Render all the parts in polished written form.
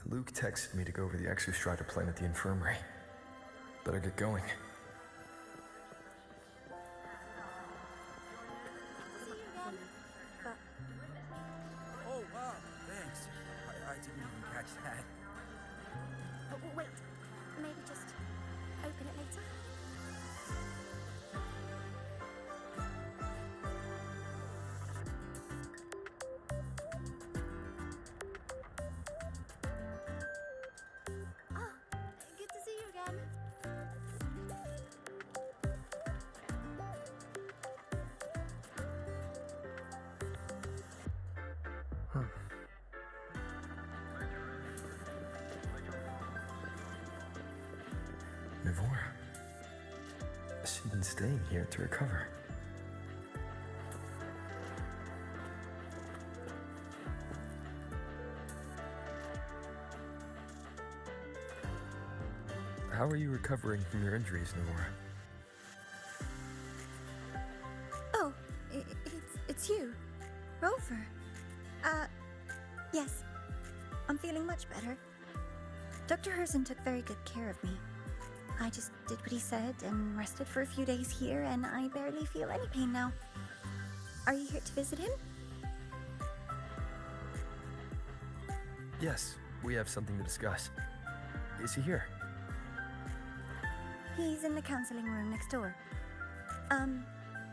Luke texted me to go over the exostrider plan at the infirmary. Better get going. Oh, wow, thanks. I didn't even catch that. Oh, wait. Maybe just open it later? Oh, good to see you again. Mivora. She's been staying here to recover. How are you recovering from your injuries, Mivora? Oh, it's you. Rover. Yes. I'm feeling much better. Dr. Herson took very good care of me. I just did what he said and rested for a few days here, and I barely feel any pain now. Are you here to visit him? Yes, we have something to discuss. Is he here? He's in the counseling room next door.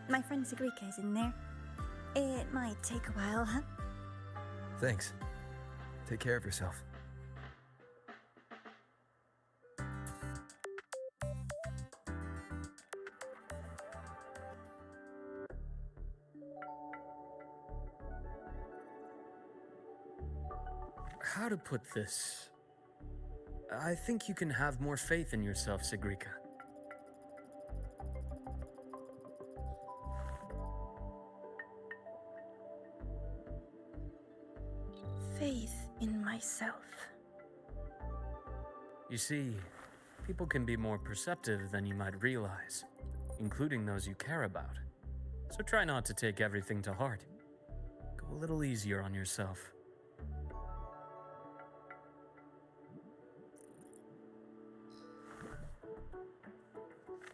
My friend Sigrika is in there. It might take a while, huh? Thanks. Take care of yourself. How to put this? I think you can have more faith in yourself, Sigrika. Faith in myself. You see, people can be more perceptive than you might realize, including those you care about. So try not to take everything to heart. Go a little easier on yourself.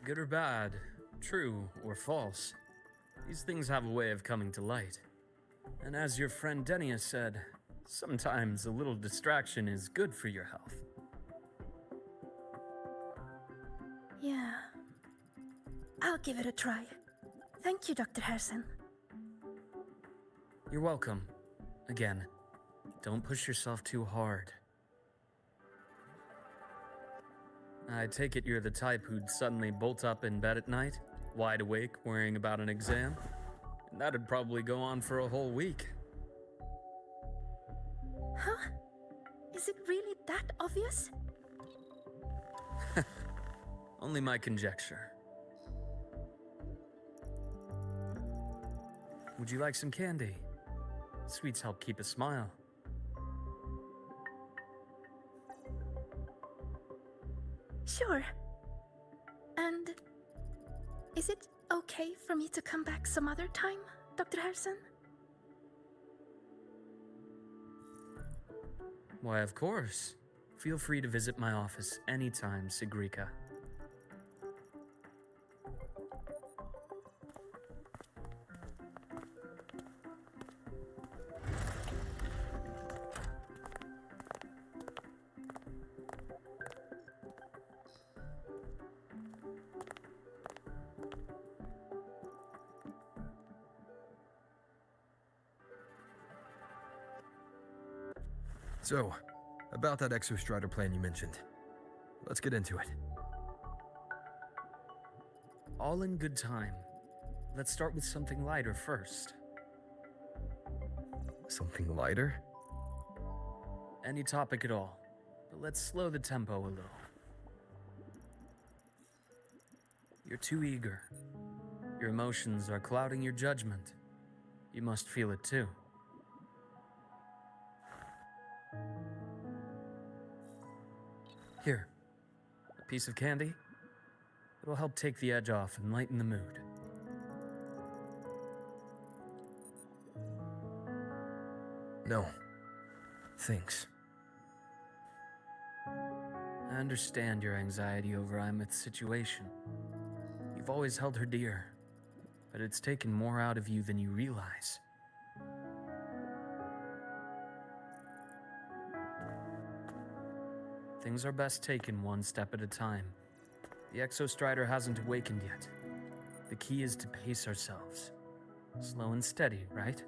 Good or bad, true or false, these things have a way of coming to light. And as your friend Denia said, sometimes a little distraction is good for your health. Yeah. I'll give it a try. Thank you, Dr. Herson. You're welcome. Again, don't push yourself too hard. I take it you're the type who'd suddenly bolt up in bed at night, wide awake, worrying about an exam? And that'd probably go on for a whole week. Huh? Is it really that obvious? Only my conjecture. Would you like some candy? Sweets help keep a smile. Sure. And is it okay for me to come back some other time, Dr. Herson? Why, of course. Feel free to visit my office anytime, Sigrika. So, about that exostrider plan you mentioned. Let's get into it. All in good time. Let's start with something lighter first. Something lighter? Any topic at all, but let's slow the tempo a little. You're too eager. Your emotions are clouding your judgment. You must feel it too. Here, a piece of candy. It'll help take the edge off and lighten the mood. No. Thanks. understand your anxiety over Imeth's situation. You've always held her dear, but it's taken more out of you than you realize. Things are best taken one step at a time. The Exostrider hasn't awakened yet. The key is to pace ourselves. Slow and steady, right?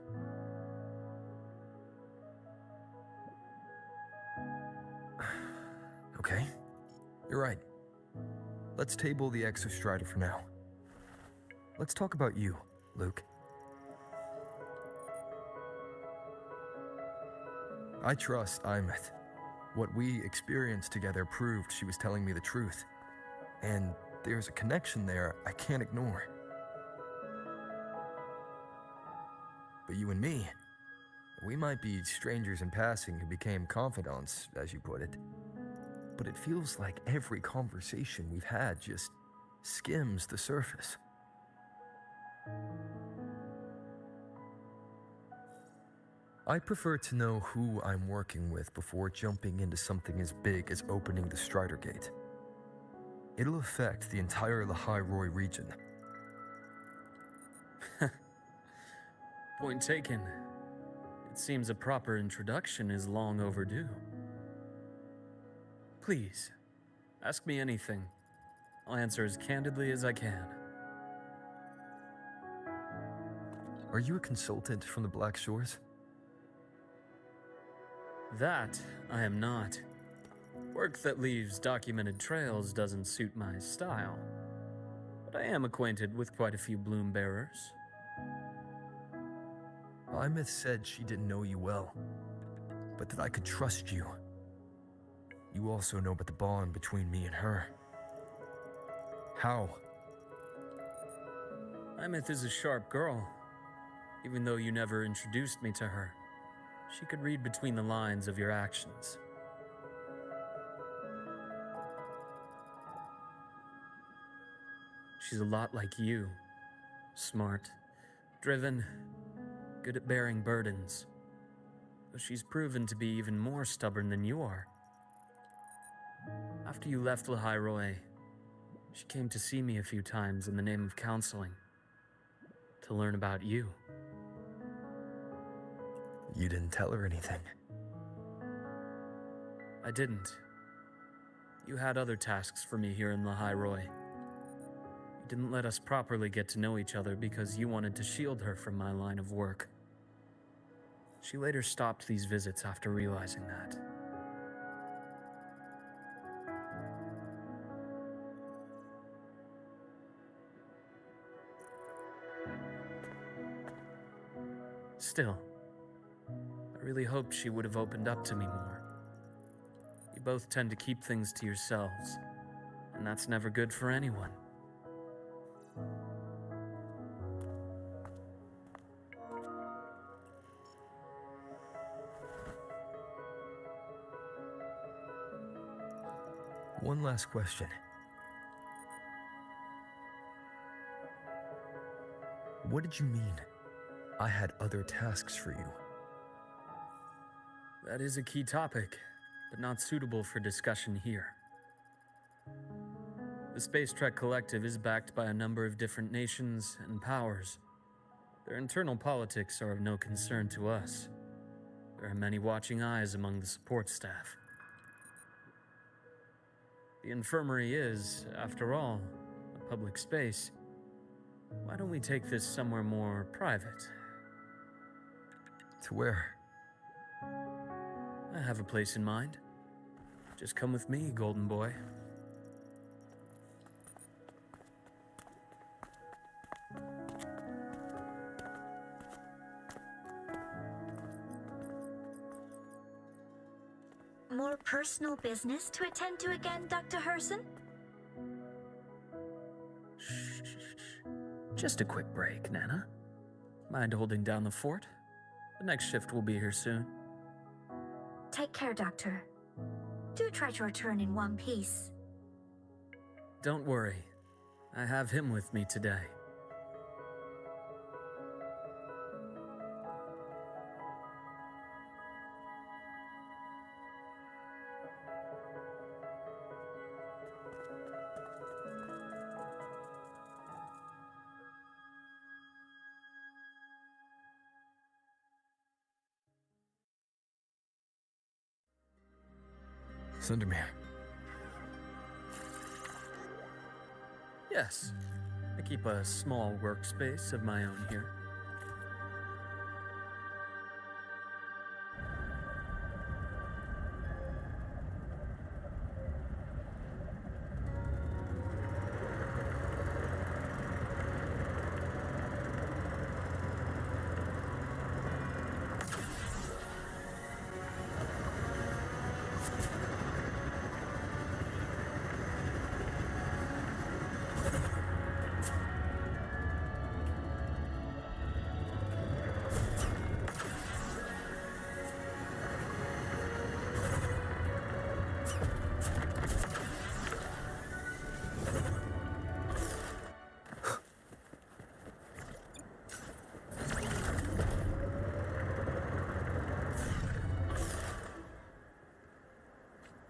Okay, you're right. Let's table the Exostrider for now. Let's talk about you, Luke. I trust Imeth. What we experienced together proved she was telling me the truth. And there's a connection there I can't ignore. But you and me, we might be strangers in passing who became confidants, as you put it. But it feels like every conversation we've had just skims the surface. I prefer to know who I'm working with before jumping into something as big as opening the Strider Gate. It'll affect the entire Lehigh Roy region. Point taken. It seems a proper introduction is long overdue. Please, ask me anything. I'll answer as candidly as I can. Are you a consultant from the Black Shores? That I am not. Work that leaves documented trails doesn't suit my style. But I am acquainted with quite a few bloom bearers. Imeth said she didn't know you well, but that I could trust you. You also know about the bond between me and her. How? Imeth is a sharp girl. Even though you never introduced me to her, she could read between the lines of your actions. She's a lot like you. Smart, driven, good at bearing burdens. But she's proven to be even more stubborn than you are. After you left Lehigh Roy, she came to see me a few times in the name of counseling. To learn about you. You didn't tell her anything. I didn't. You had other tasks for me here in Lehigh Roy. You didn't let us properly get to know each other because you wanted to shield her from my line of work. She later stopped these visits after realizing that. Still, I really hoped she would have opened up to me more. You both tend to keep things to yourselves, and that's never good for anyone. One last question. What did you mean? I had other tasks for you. That is a key topic, but not suitable for discussion here. The Space Trek Collective is backed by a number of different nations and powers. Their internal politics are of no concern to us. There are many watching eyes among the support staff. The infirmary is, after all, a public space. Why don't we take this somewhere more private? To where? I have a place in mind. Just come with me, Golden Boy. More personal business to attend to again, Dr. Herson? Shh. Just a quick break, Nana. Mind holding down the fort? The next shift will be here soon. Take care, Doctor. Do try to return in one piece. Don't worry. I have him with me today. what's under me? Yes, I keep a small workspace of my own here.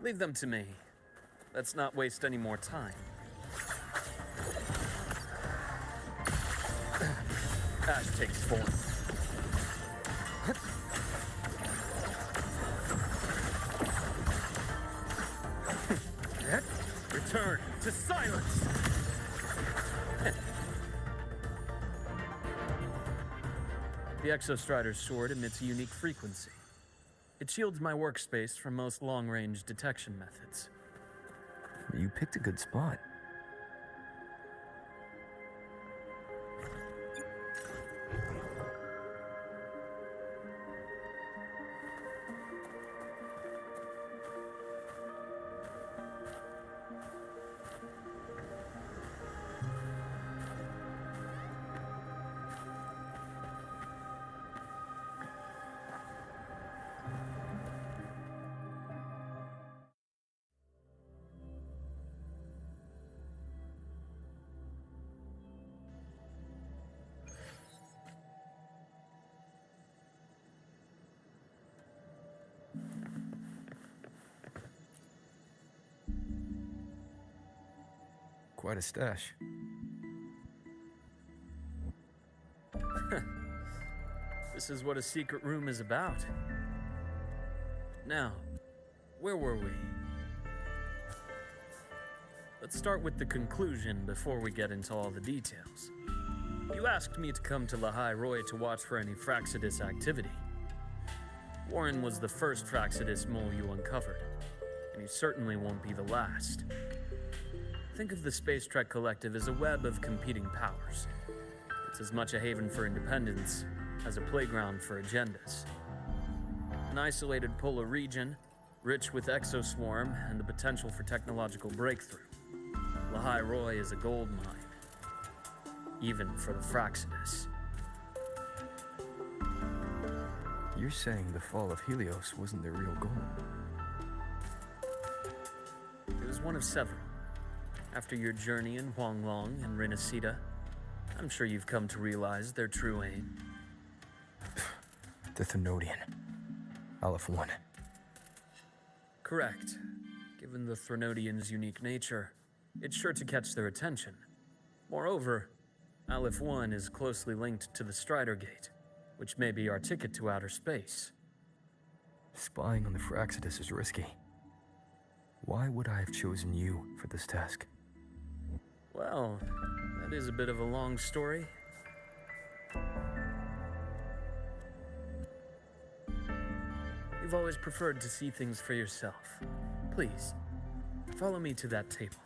Leave them to me. Let's not waste any more time. Ash takes form. Return to silence! The Exostrider's sword emits a unique frequency. It shields my workspace from most long-range detection methods. You picked a good spot. Quite a stash. This is what a secret room is about. Now, where were we? Let's start with the conclusion before we get into all the details. You asked me to come to Lahai Roy to watch for any Fraxidus activity. Warren was the first Fraxidus mole you uncovered, and he certainly won't be the last. Think of the Space Trek Collective as a web of competing powers. It's as much a haven for independence as a playground for agendas. An isolated polar region, rich with exoswarm and the potential for technological breakthrough. Lahai Roy is a gold mine, even for the Fraxidus. You're saying the fall of Helios wasn't their real goal? It was one of several. After your journey in Huanglong and Renacida, I'm sure you've come to realize their true aim. The Thenodian. Aleph 1. Correct. Given the Thenodian's unique nature, it's sure to catch their attention. Moreover, Aleph 1 is closely linked to the Strider Gate, which may be our ticket to outer space. Spying on the Fraxidus is risky. Why would I have chosen you for this task? Well, that is a bit of a long story. You've always preferred to see things for yourself. Please, follow me to that table.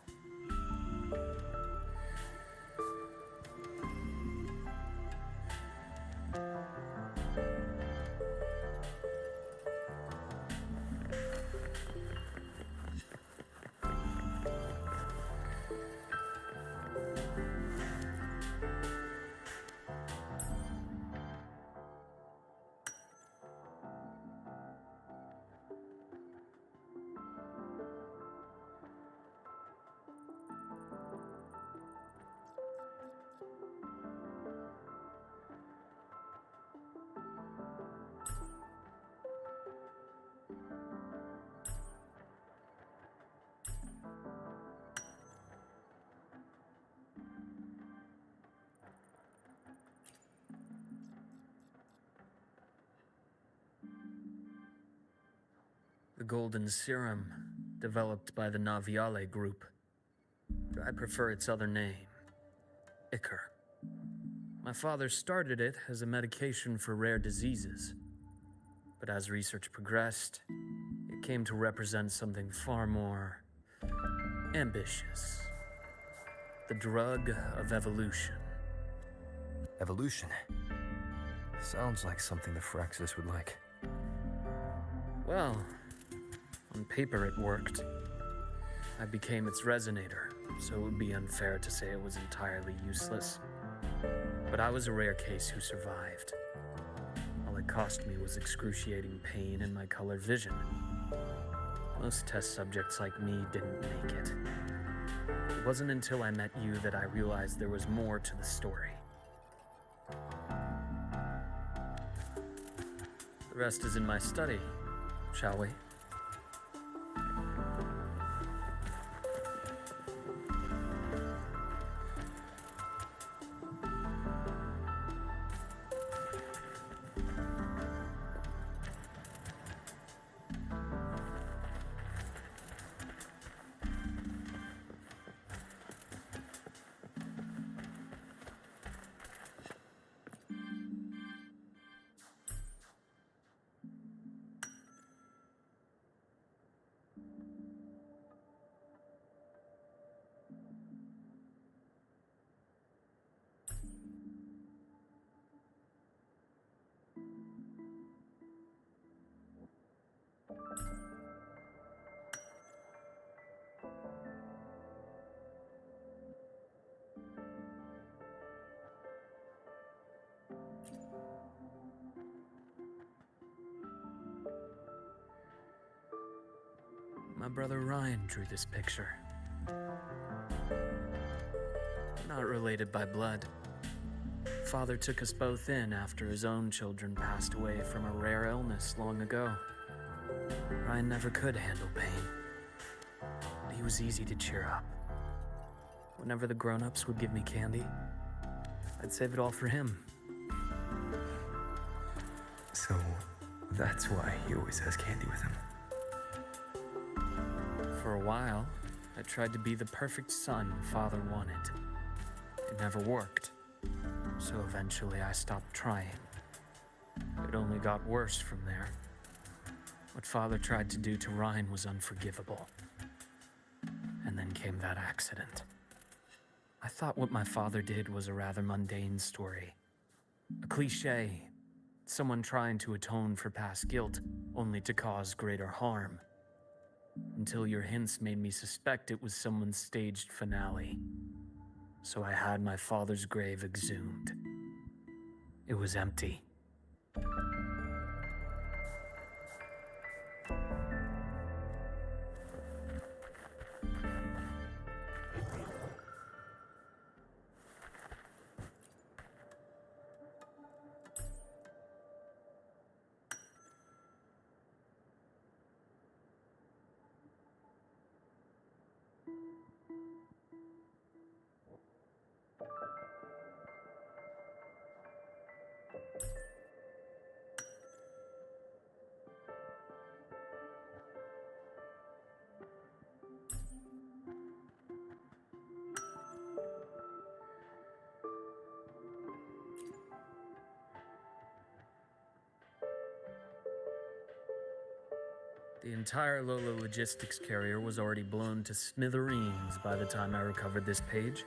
The golden serum, developed by the Naviale group. But I prefer its other name, Ichor. My father started it as a medication for rare diseases. But as research progressed, it came to represent something far more ambitious. The drug of evolution. Evolution. Sounds like something the Phraxis would like. Well, on paper it worked. I became its resonator, so it would be unfair to say it was entirely useless. But I was a rare case who survived. All it cost me was excruciating pain and my colored vision. Most test subjects like me didn't make it. It wasn't until I met you that I realized there was more to the story. The rest is in my study, shall we? My brother Ryan drew this picture. Not related by blood. Father took us both in after his own children passed away from a rare illness long ago. Ryan never could handle pain, but he was easy to cheer up. Whenever the grown-ups would give me candy, I'd save it all for him. So, that's why he always has candy with him. For a while, I tried to be the perfect son Father wanted. It never worked, so eventually I stopped trying. It only got worse from there. What Father tried to do to Ryan was unforgivable. And then came that accident. I thought what my father did was a rather mundane story. A cliché. Someone trying to atone for past guilt, only to cause greater harm. Until your hints made me suspect it was someone's staged finale. So I had my father's grave exhumed. It was empty. The entire Lola logistics carrier was already blown to smithereens by the time I recovered this page.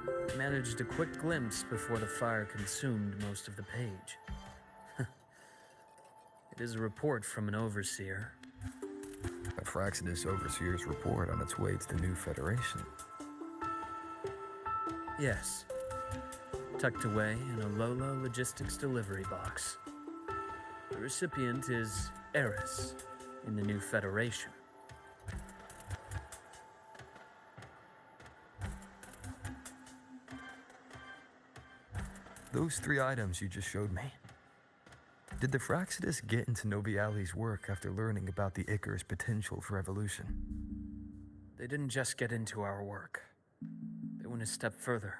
I managed a quick glimpse before the fire consumed most of the page. It is a report from an overseer. A Phraxis overseer's report on its way to the new Federation. Yes. Tucked away in a Lola logistics delivery box. The recipient is Eris in the new Federation. Those 3 items you just showed me. Did the Phraxis get into Nobiali's work after learning about the Ichor's potential for evolution? They didn't just get into our work. They went a step further.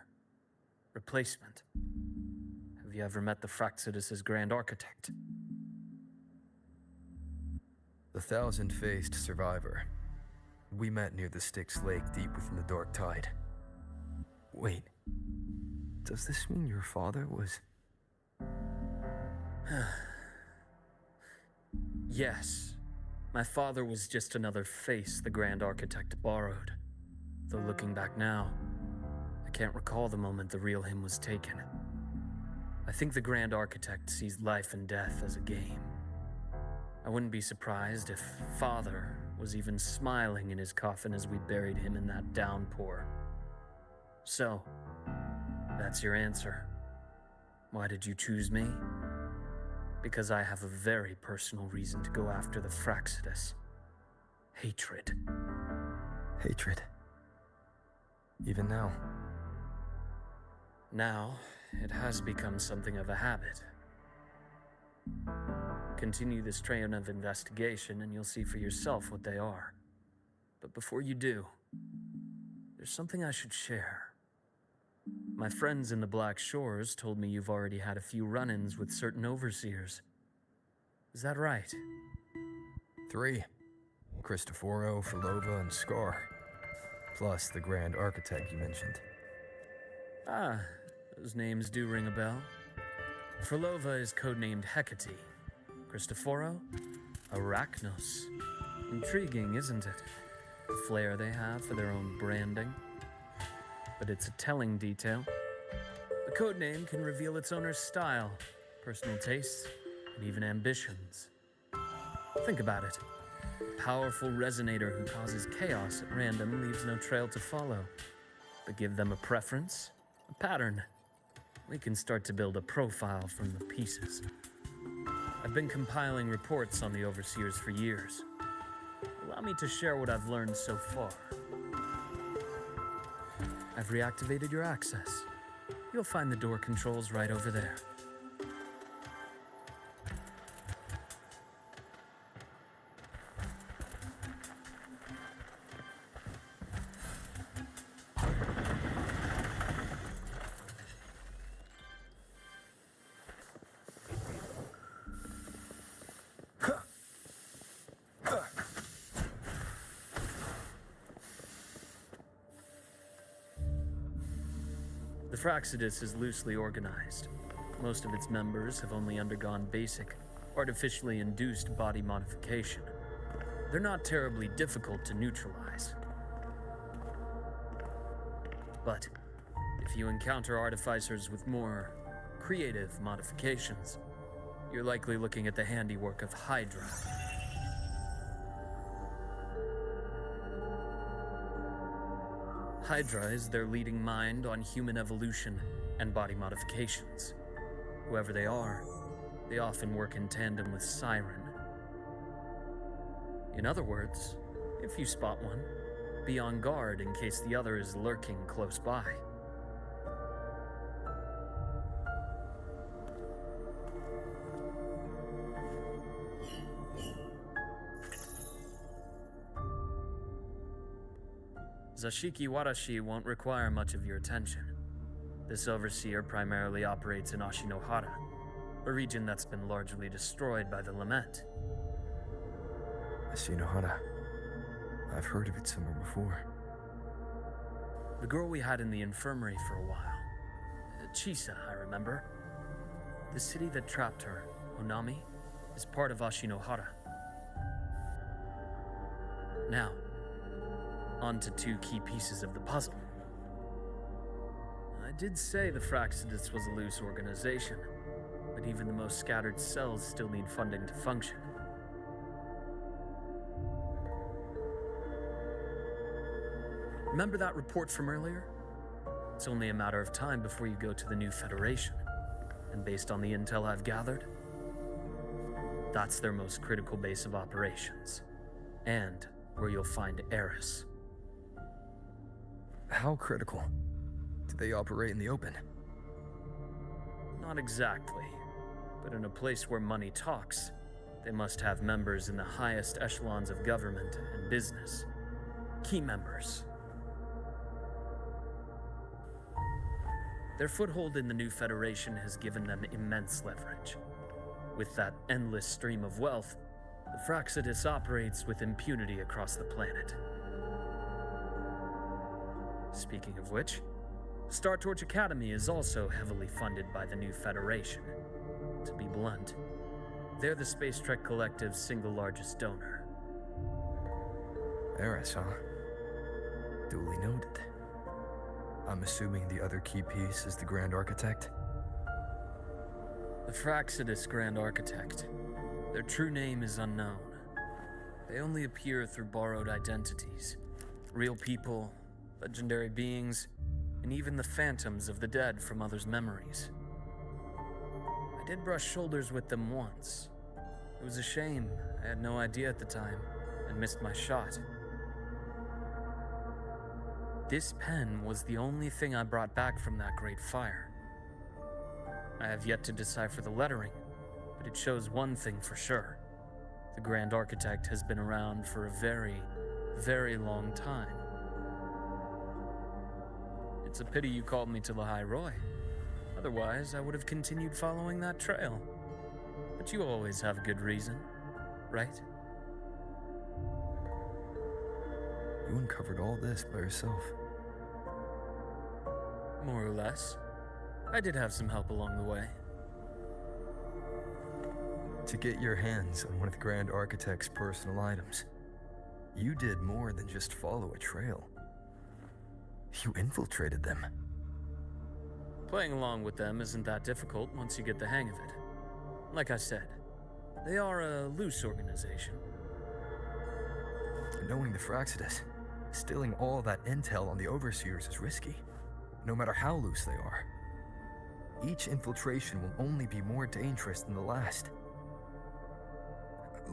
Replacement. Have you ever met the Phraxis' Grand Architect? The thousand-faced survivor. We met near the Styx Lake deep within the dark tide. Wait. Does this mean your father was... Yes. My father was just another face the Grand Architect borrowed. Though looking back now, I can't recall the moment the real him was taken. I think the Grand Architect sees life and death as a game. I wouldn't be surprised if Father was even smiling in his coffin as we buried him in that downpour. So, that's your answer. Why did you choose me? Because I have a very personal reason to go after the Fraccidus. Hatred. Hatred. Even now. Now, it has become something of a habit. Continue this train of investigation and you'll see for yourself what they are. But before you do, there's something I should share. My friends in the Black Shores told me you've already had a few run-ins with certain overseers. Is that right? 3. Cristoforo, Filova, and Scar. Plus the Grand Architect you mentioned. Ah, those names do ring a bell. Filova is codenamed Hecate. Cristoforo? Arachnos. Intriguing, isn't it? The flair they have for their own branding. But it's a telling detail. The codename can reveal its owner's style, personal tastes, and even ambitions. Think about it. A powerful resonator who causes chaos at random leaves no trail to follow. But give them a preference, a pattern. We can start to build a profile from the pieces. I've been compiling reports on the Overseers for years. Allow me to share what I've learned so far. I've reactivated your access. You'll find the door controls right over there. The Fraccidus is loosely organized. Most of its members have only undergone basic, artificially induced body modification. They're not terribly difficult to neutralize. But if you encounter artificers with more creative modifications, you're likely looking at the handiwork of Hydra. Hydra is their leading mind on human evolution and body modifications. Whoever they are, they often work in tandem with Siren. In other words, if you spot one, be on guard in case the other is lurking close by. Zashiki Warashi won't require much of your attention. This overseer primarily operates in Ashinohara, a region that's been largely destroyed by the Lament. Ashinohara. I've heard of it somewhere before. The girl we had in the infirmary for a while. Chisa, I remember. The city that trapped her, Onami, is part of Ashinohara. Now, on to 2 key pieces of the puzzle. I did say the Fraccidus was a loose organization, but even the most scattered cells still need funding to function. Remember that report from earlier? It's only a matter of time before you go to the new Federation. And based on the intel I've gathered, that's their most critical base of operations. And where you'll find Eris. How critical? Do they operate in the open? Not exactly, but in a place where money talks, they must have members in the highest echelons of government and business. Key members. Their foothold in the new Federation has given them immense leverage. With that endless stream of wealth, the Fraccidus operates with impunity across the planet. Speaking of which, Star Torch Academy is also heavily funded by the new Federation. To be blunt, they're the Space Trek Collective's single largest donor. Eris, huh? Duly noted. I'm assuming the other key piece is the Grand Architect? The Fraxidus Grand Architect. Their true name is unknown. They only appear through borrowed identities. Real people, legendary beings, and even the phantoms of the dead from others' memories. I did brush shoulders with them once. It was a shame. I had no idea at the time, and missed my shot. This pen was the only thing I brought back from that great fire. I have yet to decipher the lettering, but it shows one thing for sure. The Grand Architect has been around for a very, very long time. It's a pity you called me to the High Roy. Otherwise, I would have continued following that trail. But you always have a good reason, right? You uncovered all this by yourself. More or less. I did have some help along the way. To get your hands on one of the Grand Architect's personal items, you did more than just follow a trail. You infiltrated them. Playing along with them isn't that difficult once you get the hang of it. Like I said, they are a loose organization. Knowing the Fraxidus, stealing all that intel on the Overseers is risky, no matter how loose they are. Each infiltration will only be more dangerous than the last.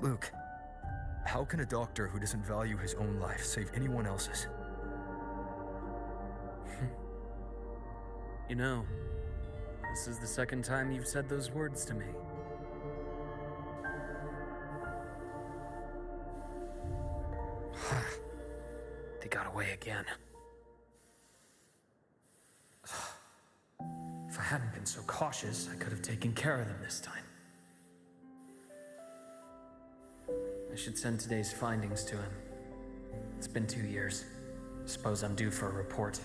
Luke, how can a doctor who doesn't value his own life save anyone else's? You know, this is the second time you've said those words to me. They got away again. If I hadn't been so cautious, I could have taken care of them this time. I should send today's findings to him. It's been 2 years. Suppose I'm due for a report.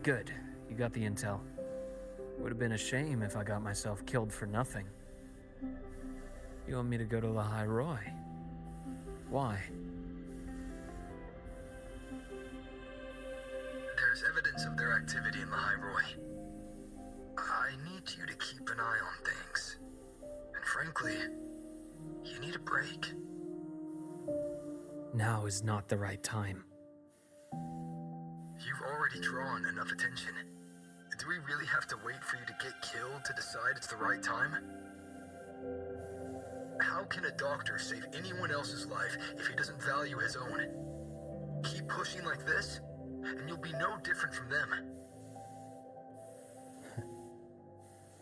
Good. You got the intel. Would have been a shame if I got myself killed for nothing. You want me to go to the High Roy? Why? There's evidence of their activity in the High Roy. I need you to keep an eye on things. And frankly, you need a break. Now is not the right time. You've already drawn enough attention. Do we really have to wait for you to get killed to decide it's the right time? How can a doctor save anyone else's life if he doesn't value his own? Keep pushing like this, and you'll be no different from them.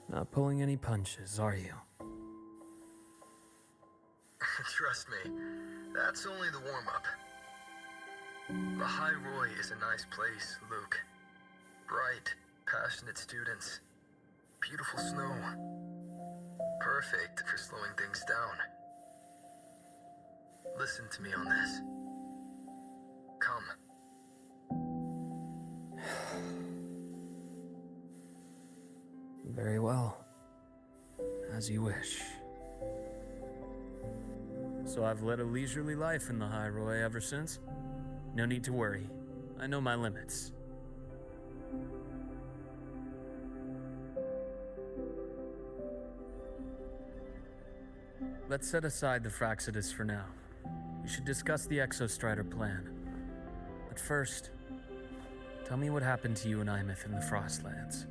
Not pulling any punches, are you? Trust me, that's only the warm-up. The High Roy is a nice place, Luke. Bright, passionate students. Beautiful snow. Perfect for slowing things down. Listen to me on this. Come. Very well. As you wish. So I've led a leisurely life in the High Roy ever since? No need to worry. I know my limits. Let's set aside the Fraxidus for now. We should discuss the Exostrider plan. But first, tell me what happened to you and Imeth in the Frostlands.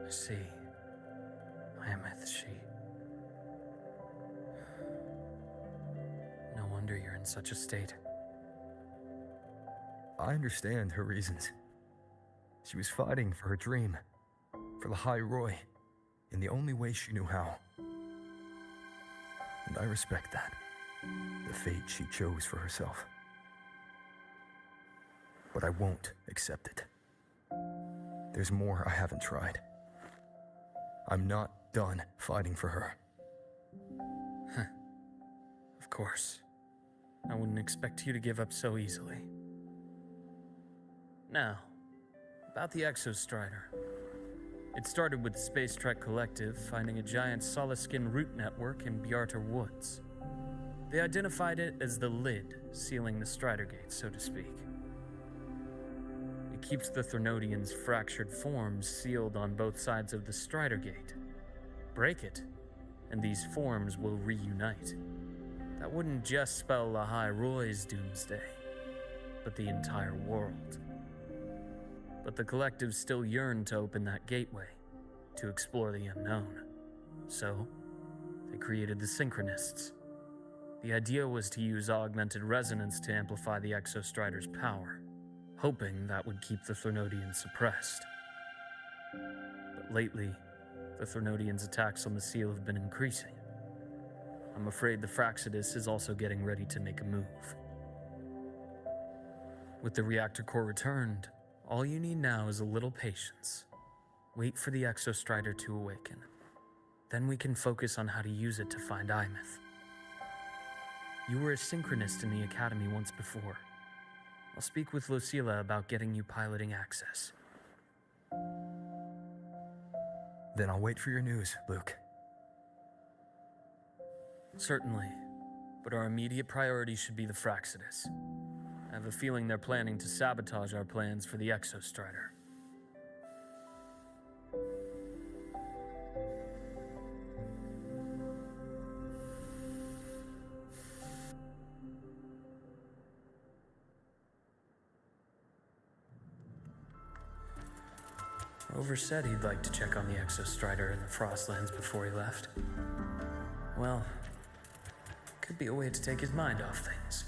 I see. Imeth, she... No wonder you're in such a state. I understand her reasons. She was fighting for her dream, for the High Roy, in the only way she knew how. and I respect that. The fate she chose for herself. But I won't accept it. There's more I haven't tried. I'm not done fighting for her. Of course. I wouldn't expect you to give up so easily. Now, about the Exostrider. It started with the Space Trek Collective finding a giant solid-skin root network in Bjartar Woods. They identified it as the lid sealing the Strider Gate, so to speak. It keeps the Threnodians' fractured forms sealed on both sides of the Strider Gate. Break it, and these forms will reunite. That wouldn't just spell Lahai Roy's doomsday, but the entire world. But the Collective still yearned to open that gateway, to explore the unknown. So, they created the Synchronists. The idea was to use augmented resonance to amplify the Exostrider's power, hoping that would keep the Threnodians suppressed. But lately, the Threnodians' attacks on the seal have been increasing. I'm afraid the Fraxidus is also getting ready to make a move. With the reactor core returned, all you need now is a little patience. Wait for the Exostrider to awaken. Then we can focus on how to use it to find Imeth. You were a synchronist in the Academy once before. I'll speak with Lucilla about getting you piloting access. Then I'll wait for your news, Luke. Certainly, but our immediate priority should be the Fraxidus. I have a feeling they're planning to sabotage our plans for the Exostrider. Rover said he'd like to check on the Exostrider in the Frostlands before he left. Well, could be a way to take his mind off things.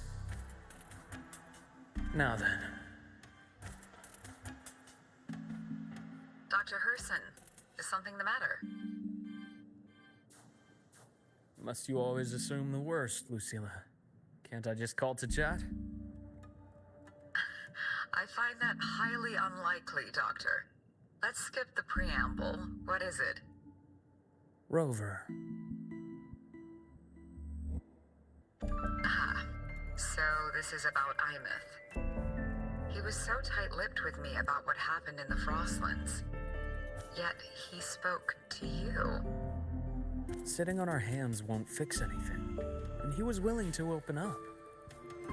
Now then. Dr. Herson, is something the matter? Must you always assume the worst, Lucilla? Can't I just call to chat? I find that highly unlikely, Doctor. Let's skip the preamble. What is it? Rover. Ah, so this is about Imeth. He was so tight-lipped with me about what happened in the Frostlands. Yet he spoke to you. Sitting on our hands won't fix anything, and he was willing to open up.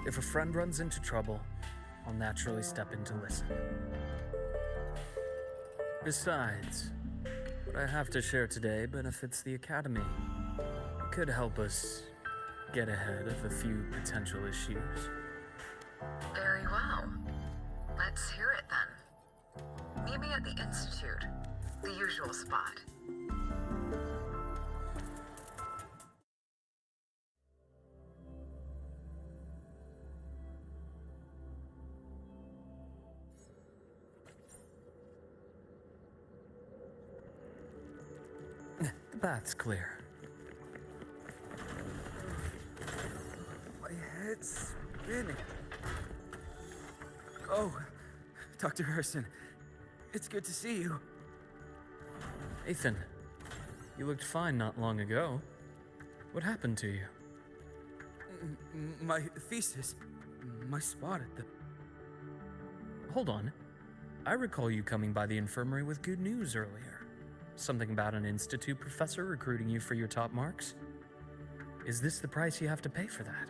If a friend runs into trouble, I'll naturally step in to listen. Besides, what I have to share today benefits the Academy. It could help us get ahead of a few potential issues. Very well. Let's hear it then. Meet me at the Institute, the usual spot. The path's clear. My head's spinning. Oh, Dr. Herson, it's good to see you. Ethan, you looked fine not long ago. What happened to you? My thesis, my spot at the... Hold on. I recall you coming by the infirmary with good news earlier. Something about an institute professor recruiting you for your top marks? Is this the price you have to pay for that?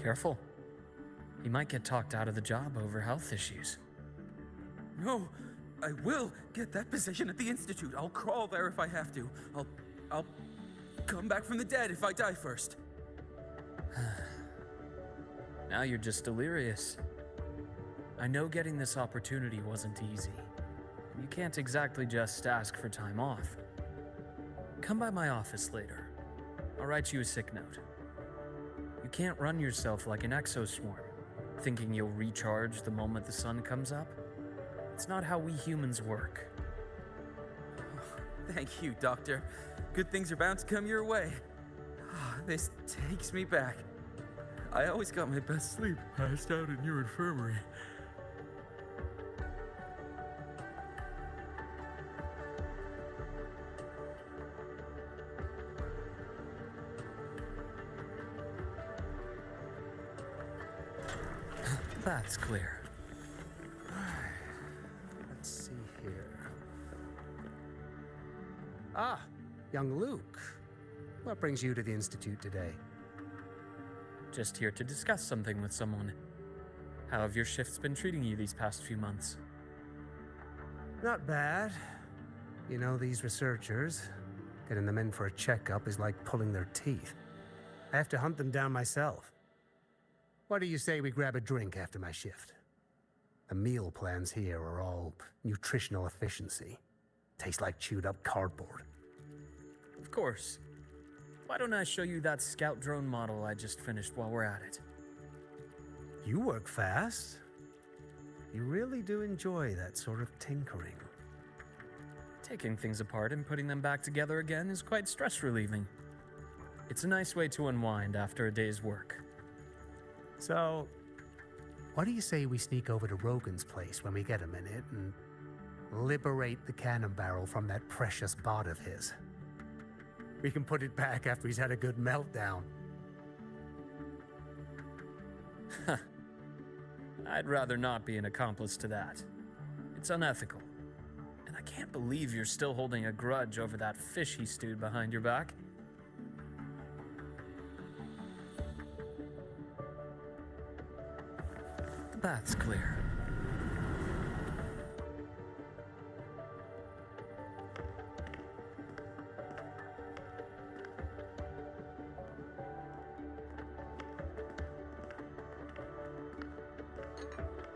Careful. He might get talked out of the job over health issues. No, I will get that position at the Institute. I'll crawl there if I have to. I'll come back from the dead if I die first. Now you're just delirious. I know getting this opportunity wasn't easy. You can't exactly just ask for time off. Come by my office later. I'll write you a sick note. You can't run yourself like an exoswarm, thinking you'll recharge the moment the sun comes up. It's not how we humans work. Thank you, Doctor. Good things are bound to come your way. This takes me back. I always got my best sleep passed out in your infirmary. That's clear. Let's see here. Ah, young Luke. What brings you to the Institute today? Just here to discuss something with someone. How have your shifts been treating you these past few months? Not bad. You know, these researchers, getting them in for a checkup is like pulling their teeth. I have to hunt them down myself. What do you say we grab a drink after my shift? The meal plans here are all nutritional efficiency. Taste like chewed up cardboard. Of course. Why don't I show you that scout drone model I just finished while we're at it? You work fast. You really do enjoy that sort of tinkering. Taking things apart and putting them back together again is quite stress-relieving. It's a nice way to unwind after a day's work. So, what do you say we sneak over to Rogan's place when we get a minute and liberate the cannon barrel from that precious bot of his? We can put it back after he's had a good meltdown. I'd rather not be an accomplice to that. It's unethical. And I can't believe you're still holding a grudge over that fish he stewed behind your back. The bath's clear.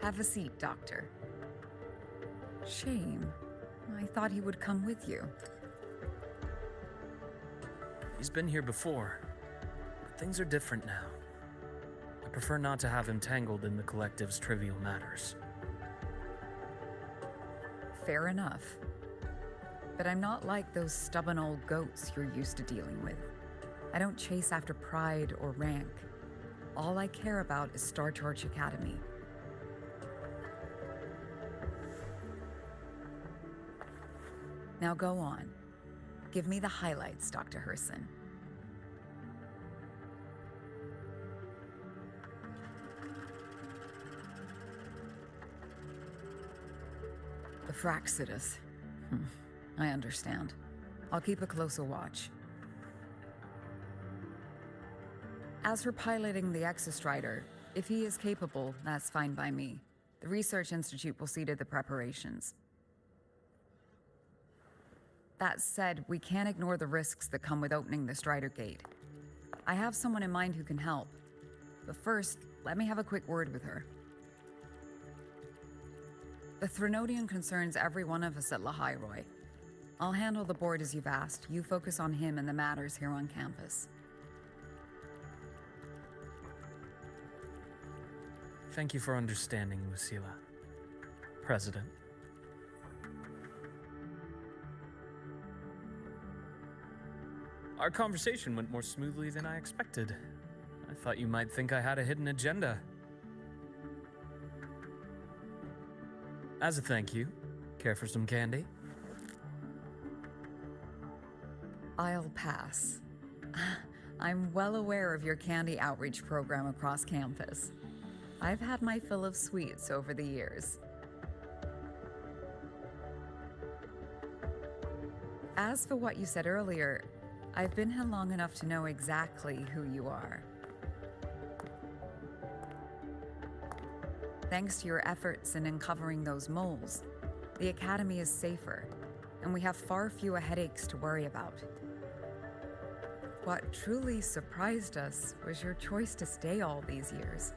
Have a seat, Doctor. Shame. I thought he would come with you. He's been here before, but things are different now. I prefer not to have him tangled in the collective's trivial matters. Fair enough. But I'm not like those stubborn old goats you're used to dealing with. I don't chase after pride or rank. All I care about is Star Torch Academy. Now go on. Give me the highlights, Dr. Herson. The Fraxidus. I understand. I'll keep a closer watch. As for piloting the Exostrider, if he is capable, that's fine by me. The Research Institute will see to the preparations. That said, we can't ignore the risks that come with opening the Strider Gate. I have someone in mind who can help. But first, let me have a quick word with her. The Threnodian concerns every one of us at Lahairoi. I'll handle the board as you've asked. You focus on him and the matters here on campus. Thank you for understanding, Lucilla. President. Our conversation went more smoothly than I expected. I thought you might think I had a hidden agenda. As a thank you, care for some candy? I'll pass. I'm well aware of your candy outreach program across campus. I've had my fill of sweets over the years. As for what you said earlier, I've been here long enough to know exactly who you are. Thanks to your efforts in uncovering those moles, the Academy is safer, and we have far fewer headaches to worry about. What truly surprised us was your choice to stay all these years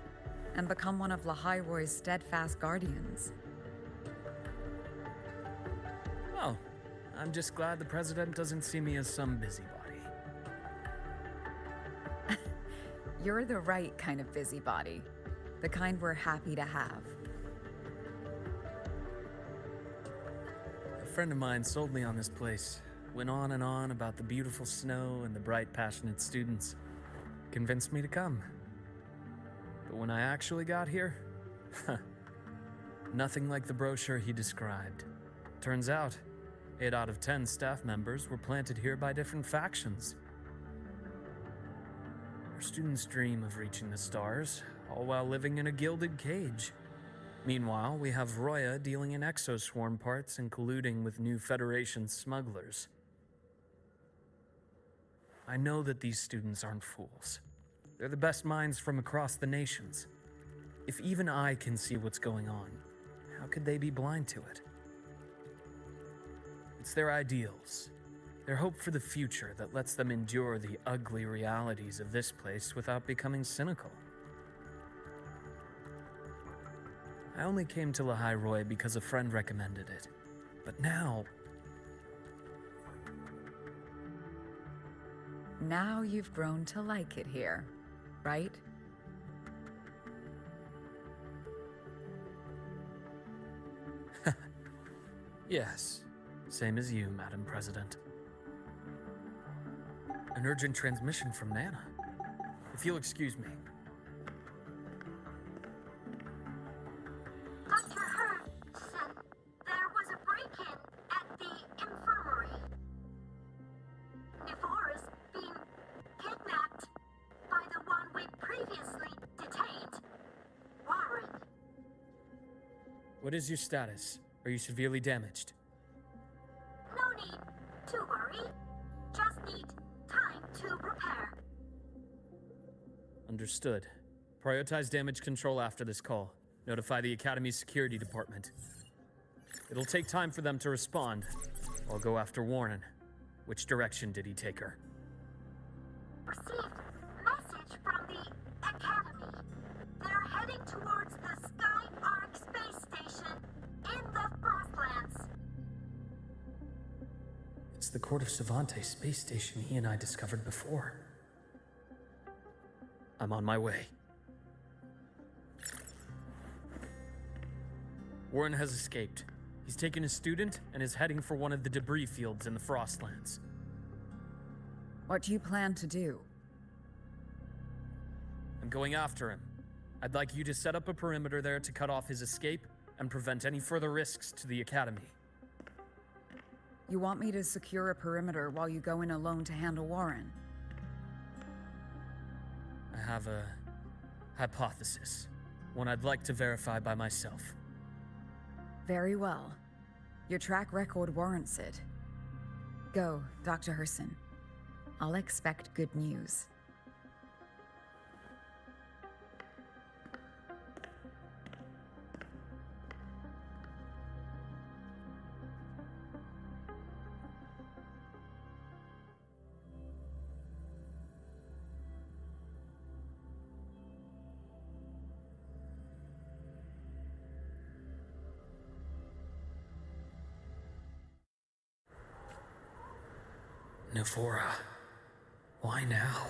and become one of Lahairoi's steadfast guardians. Well, I'm just glad the President doesn't see me as some busybody. You're the right kind of busybody, the kind we're happy to have. A friend of mine sold me on this place went on and on about the beautiful snow and the bright, passionate students. Convinced me to come. But when I actually got here, nothing like the brochure he described. Turns out, 8 out of 10 staff members were planted here by different factions. Our students dream of reaching the stars, all while living in a gilded cage. Meanwhile, we have Roya dealing in exoswarm parts and colluding with new Federation smugglers. I know that these students aren't fools. They're the best minds from across the nations. If even I can see what's going on, how could they be blind to it? It's their ideals, their hope for the future that lets them endure the ugly realities of this place without becoming cynical. I only came to Lahai Roy because a friend recommended it. But now... Now you've grown to like it here, right? Yes, same as you, Madam President. An urgent transmission from Nana. If you'll excuse me. Dr. Hudson, there was a break-in at the infirmary. Nevora's being kidnapped by the one we previously detained, Warren. What is your status? Are you severely damaged? No need to worry. Just need time to repair. Understood. Prioritize damage control after this call. Notify the Academy's security department. It'll take time for them to respond. I'll go after Warren. Which direction did he take her? Received message from the Academy. They're heading towards the Sky Arc space station in the Frostlands. It's the Court of Savante space station he and I discovered before. I'm on my way. Warren has escaped. He's taken a student and is heading for one of the debris fields in the Frostlands. What do you plan to do? I'm going after him. I'd like you to set up a perimeter there to cut off his escape and prevent any further risks to the Academy. You want me to secure a perimeter while you go in alone to handle Warren? I have a hypothesis, one I'd like to verify by myself. Very well. Your track record warrants it. Go, Dr. Herson. I'll expect good news. Nevora, why now?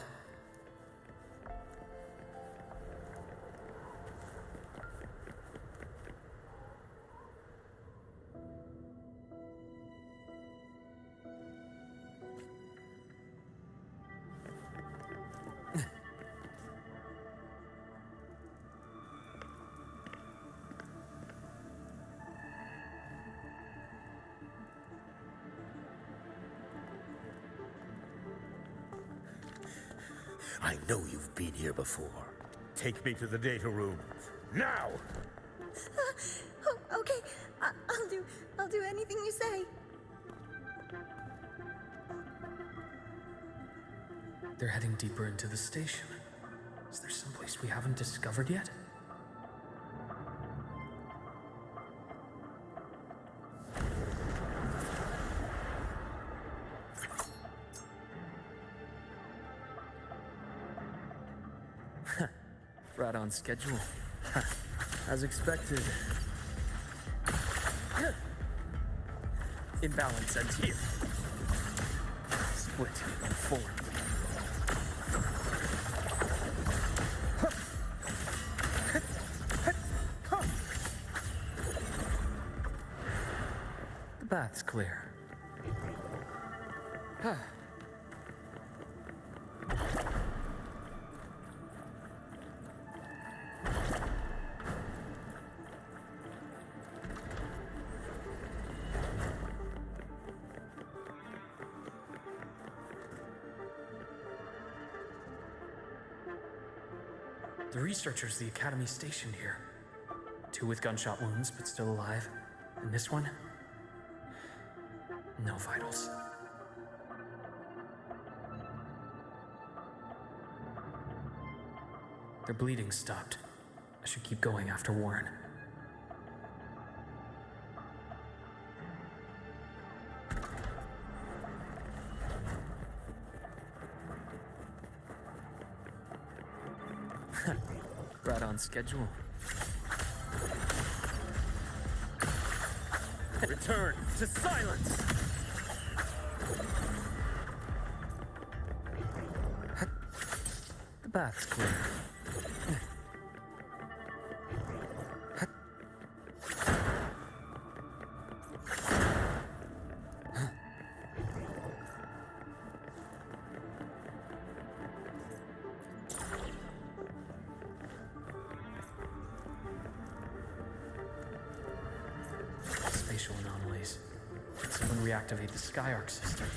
I know you've been here before. Take me to the data room. Now! Oh, okay. I'll do anything you say. They're heading deeper into the station. Is there someplace we haven't discovered yet? Right on schedule. As expected. Imbalance ends here. Split and form. The path's clear. The researchers the Academy stationed here. 2 with gunshot wounds, but still alive. And this one? No vitals. Their bleeding stopped. I should keep going after Warren. Right on schedule. Return to silence! The bath's clear. Spatial anomalies. Did someone reactivate the Skyarc system?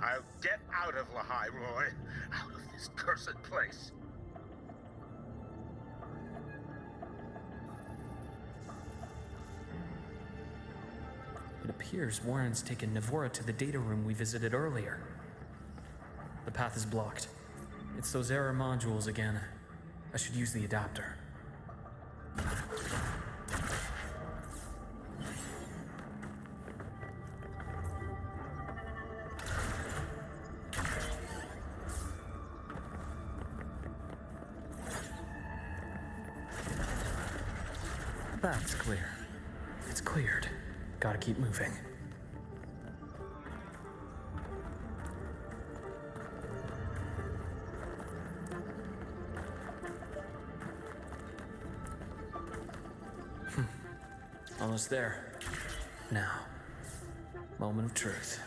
I'll get out of Lahai, Roy. Out of this cursed place. It appears Warren's taken Navora to the data room we visited earlier. The path is blocked. It's those error modules again. I should use the adapter. The path's clear. It's cleared. Gotta keep moving. Almost there. Now, moment of truth.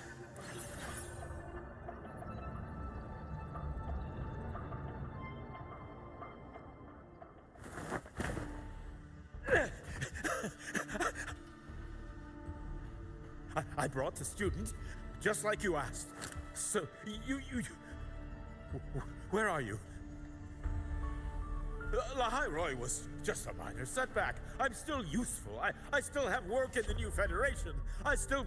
I brought the student, just like you asked. So, where are you? Lahai Roy was just a minor setback. I'm still useful. I still have work in the new Federation. I still...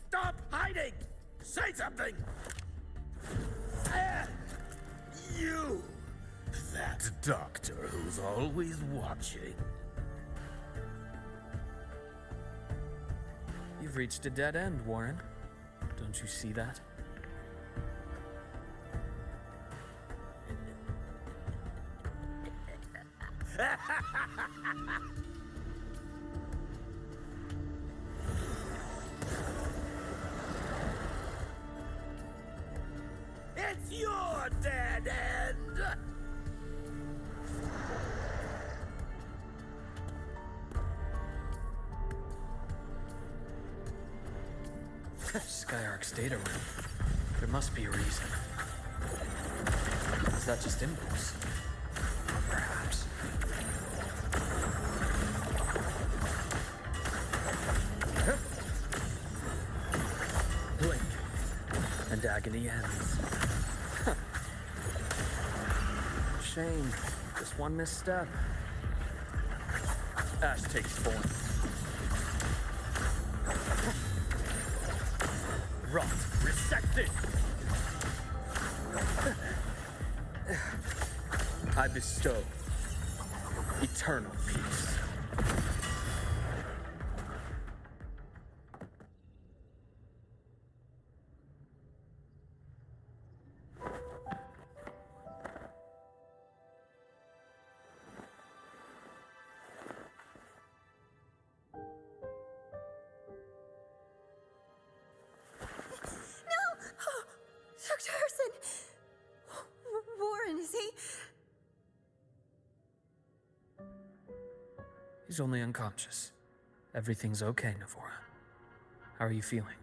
Stop hiding! Say something! You! That doctor who's always watching. You've reached a dead end, Warren. Don't you see that? It's your dead end! Skyarc's data room. There must be a reason. Is that just impulse? Or perhaps... Blink, and agony ends. Shame. Just one misstep. Ash takes form. Rot resected! I bestow eternal peace. He's only unconscious. Everything's okay, Navora. How are you feeling?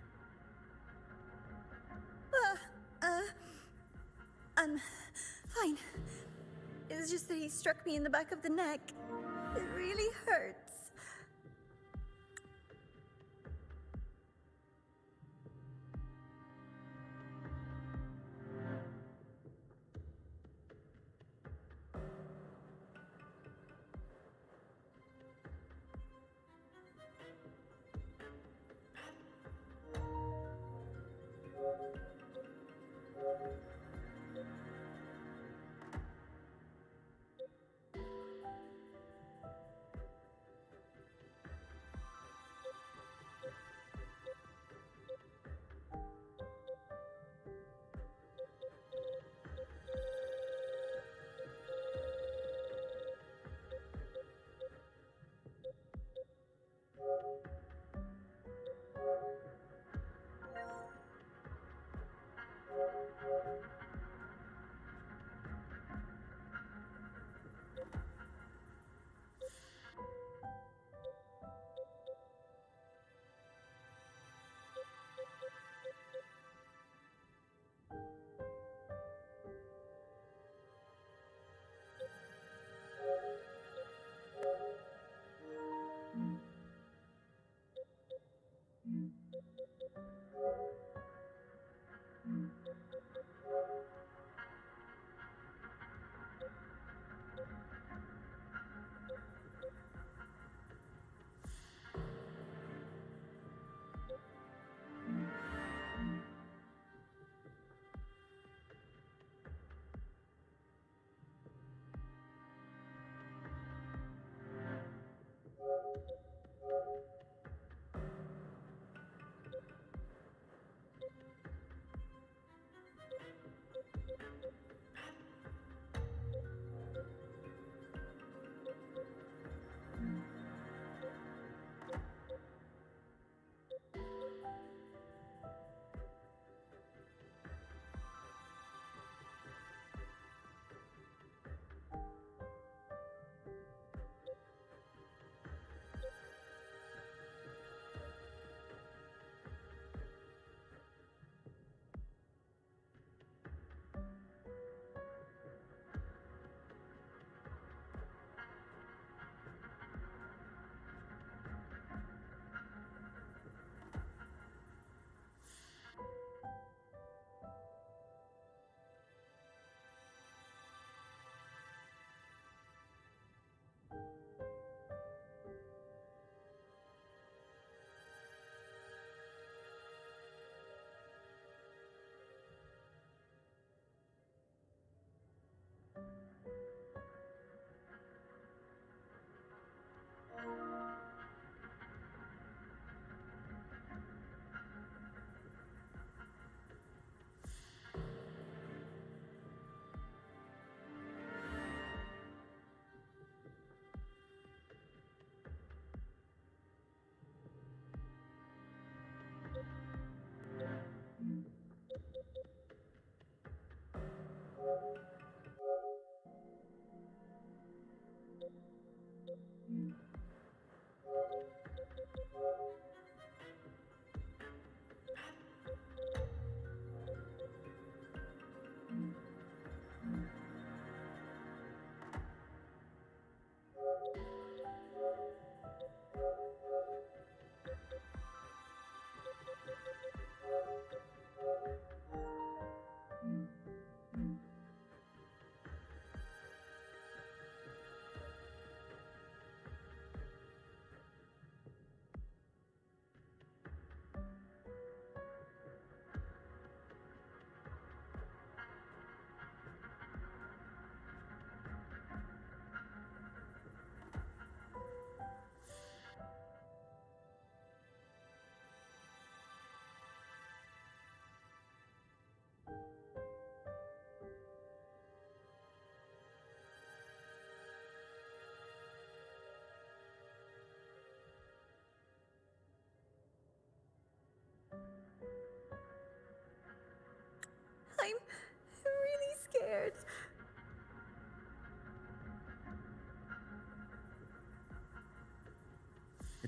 I'm fine. It's just that he struck me in the back of the neck. It really hurts.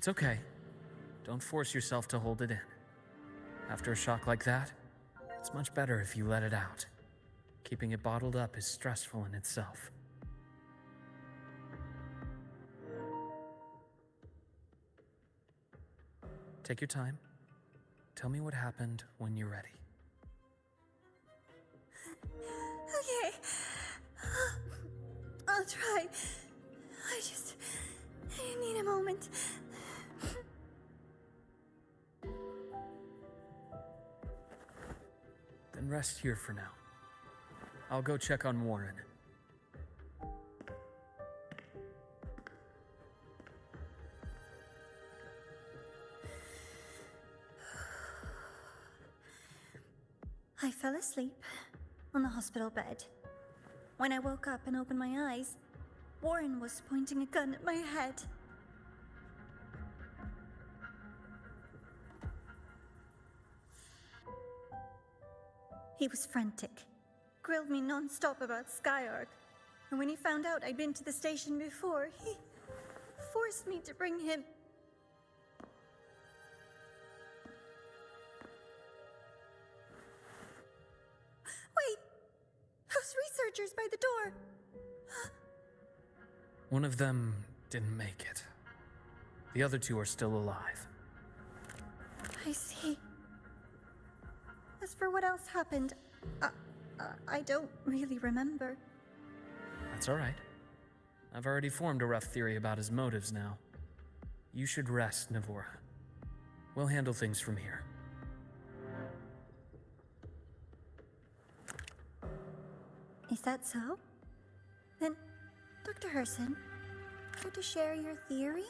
It's okay. Don't force yourself to hold it in. After a shock like that, it's much better if you let it out. Keeping it bottled up is stressful in itself. Take your time. Tell me what happened when you're ready. Okay. I'll try. I need a moment. Then rest here for now. I'll go check on Warren. I fell asleep on the hospital bed. When I woke up and opened my eyes, Warren was pointing a gun at my head. He was frantic, grilled me non-stop about Skyark, and when he found out I'd been to the station before, he forced me to bring him. Wait! Those researchers by the door! One of them didn't make it. The other two are still alive. I see. As for what else happened, I don't really remember. That's all right. I've already formed a rough theory about his motives now. You should rest, Navora. We'll handle things from here. Is that so? Then, Dr. Herson, care to share your theory?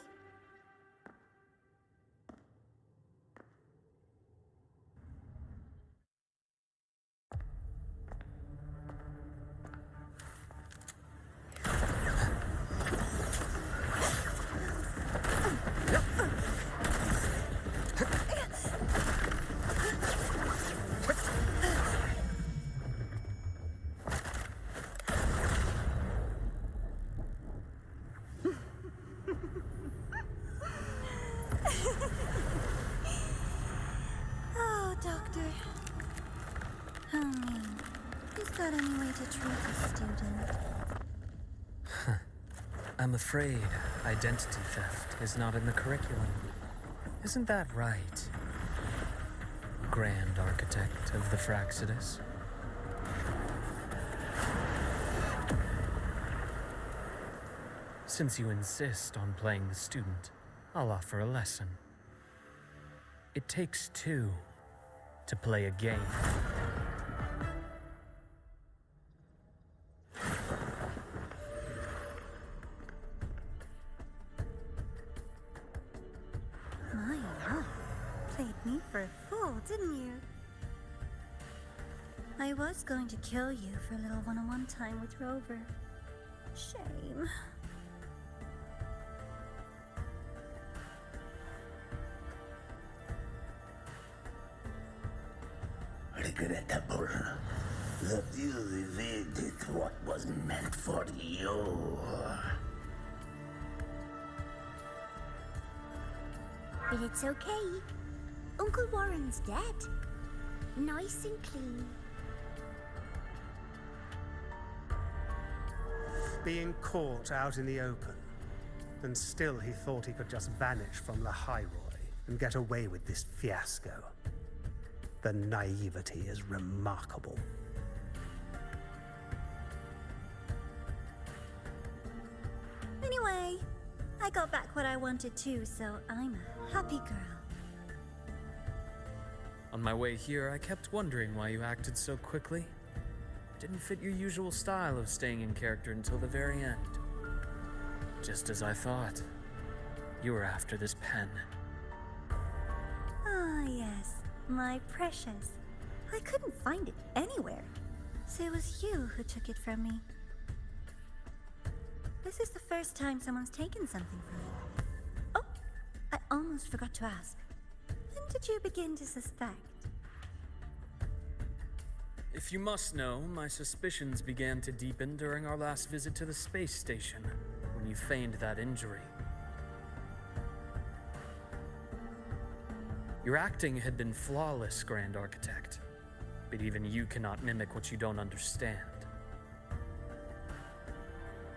Oh, Doctor. How mean. Is that any way to treat a student? I'm afraid identity theft is not in the curriculum. Isn't that right, Grand Architect of the Fraxidus? Since you insist on playing the student, I'll offer a lesson. It takes two to play a game. My, played me for a fool, didn't you? I was going to kill you for a little one-on-one time with Rover. Shame. Regrettable that you evaded what was meant for you. But it's okay. Uncle Warren's dead. Nice and clean. Being caught out in the open, and still he thought he could just vanish from the High Roy and get away with this fiasco. The naivety is remarkable. Anyway, I got back what I wanted too, so I'm a happy girl. On my way here, I kept wondering why you acted so quickly. Didn't fit your usual style of staying in character until the very end. Just as I thought. You were after this pen. Ah, yes, my precious. I couldn't find it anywhere, so it was you who took it from me. This is the first time someone's taken something from me. Oh, I almost forgot to ask. When did you begin to suspect? If you must know, my suspicions began to deepen during our last visit to the space station, when you feigned that injury. Your acting had been flawless, Grand Architect. But even you cannot mimic what you don't understand.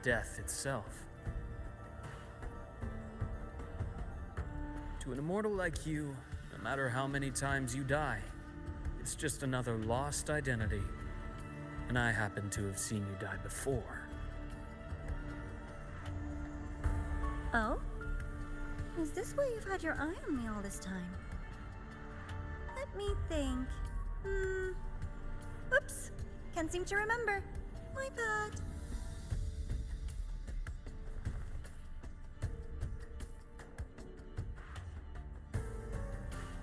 Death itself. To an immortal like you, no matter how many times you die, it's just another lost identity. And I happen to have seen you die before. Oh? Is this why you've had your eye on me all this time? Let me think. Oops. Can't seem to remember. My bad.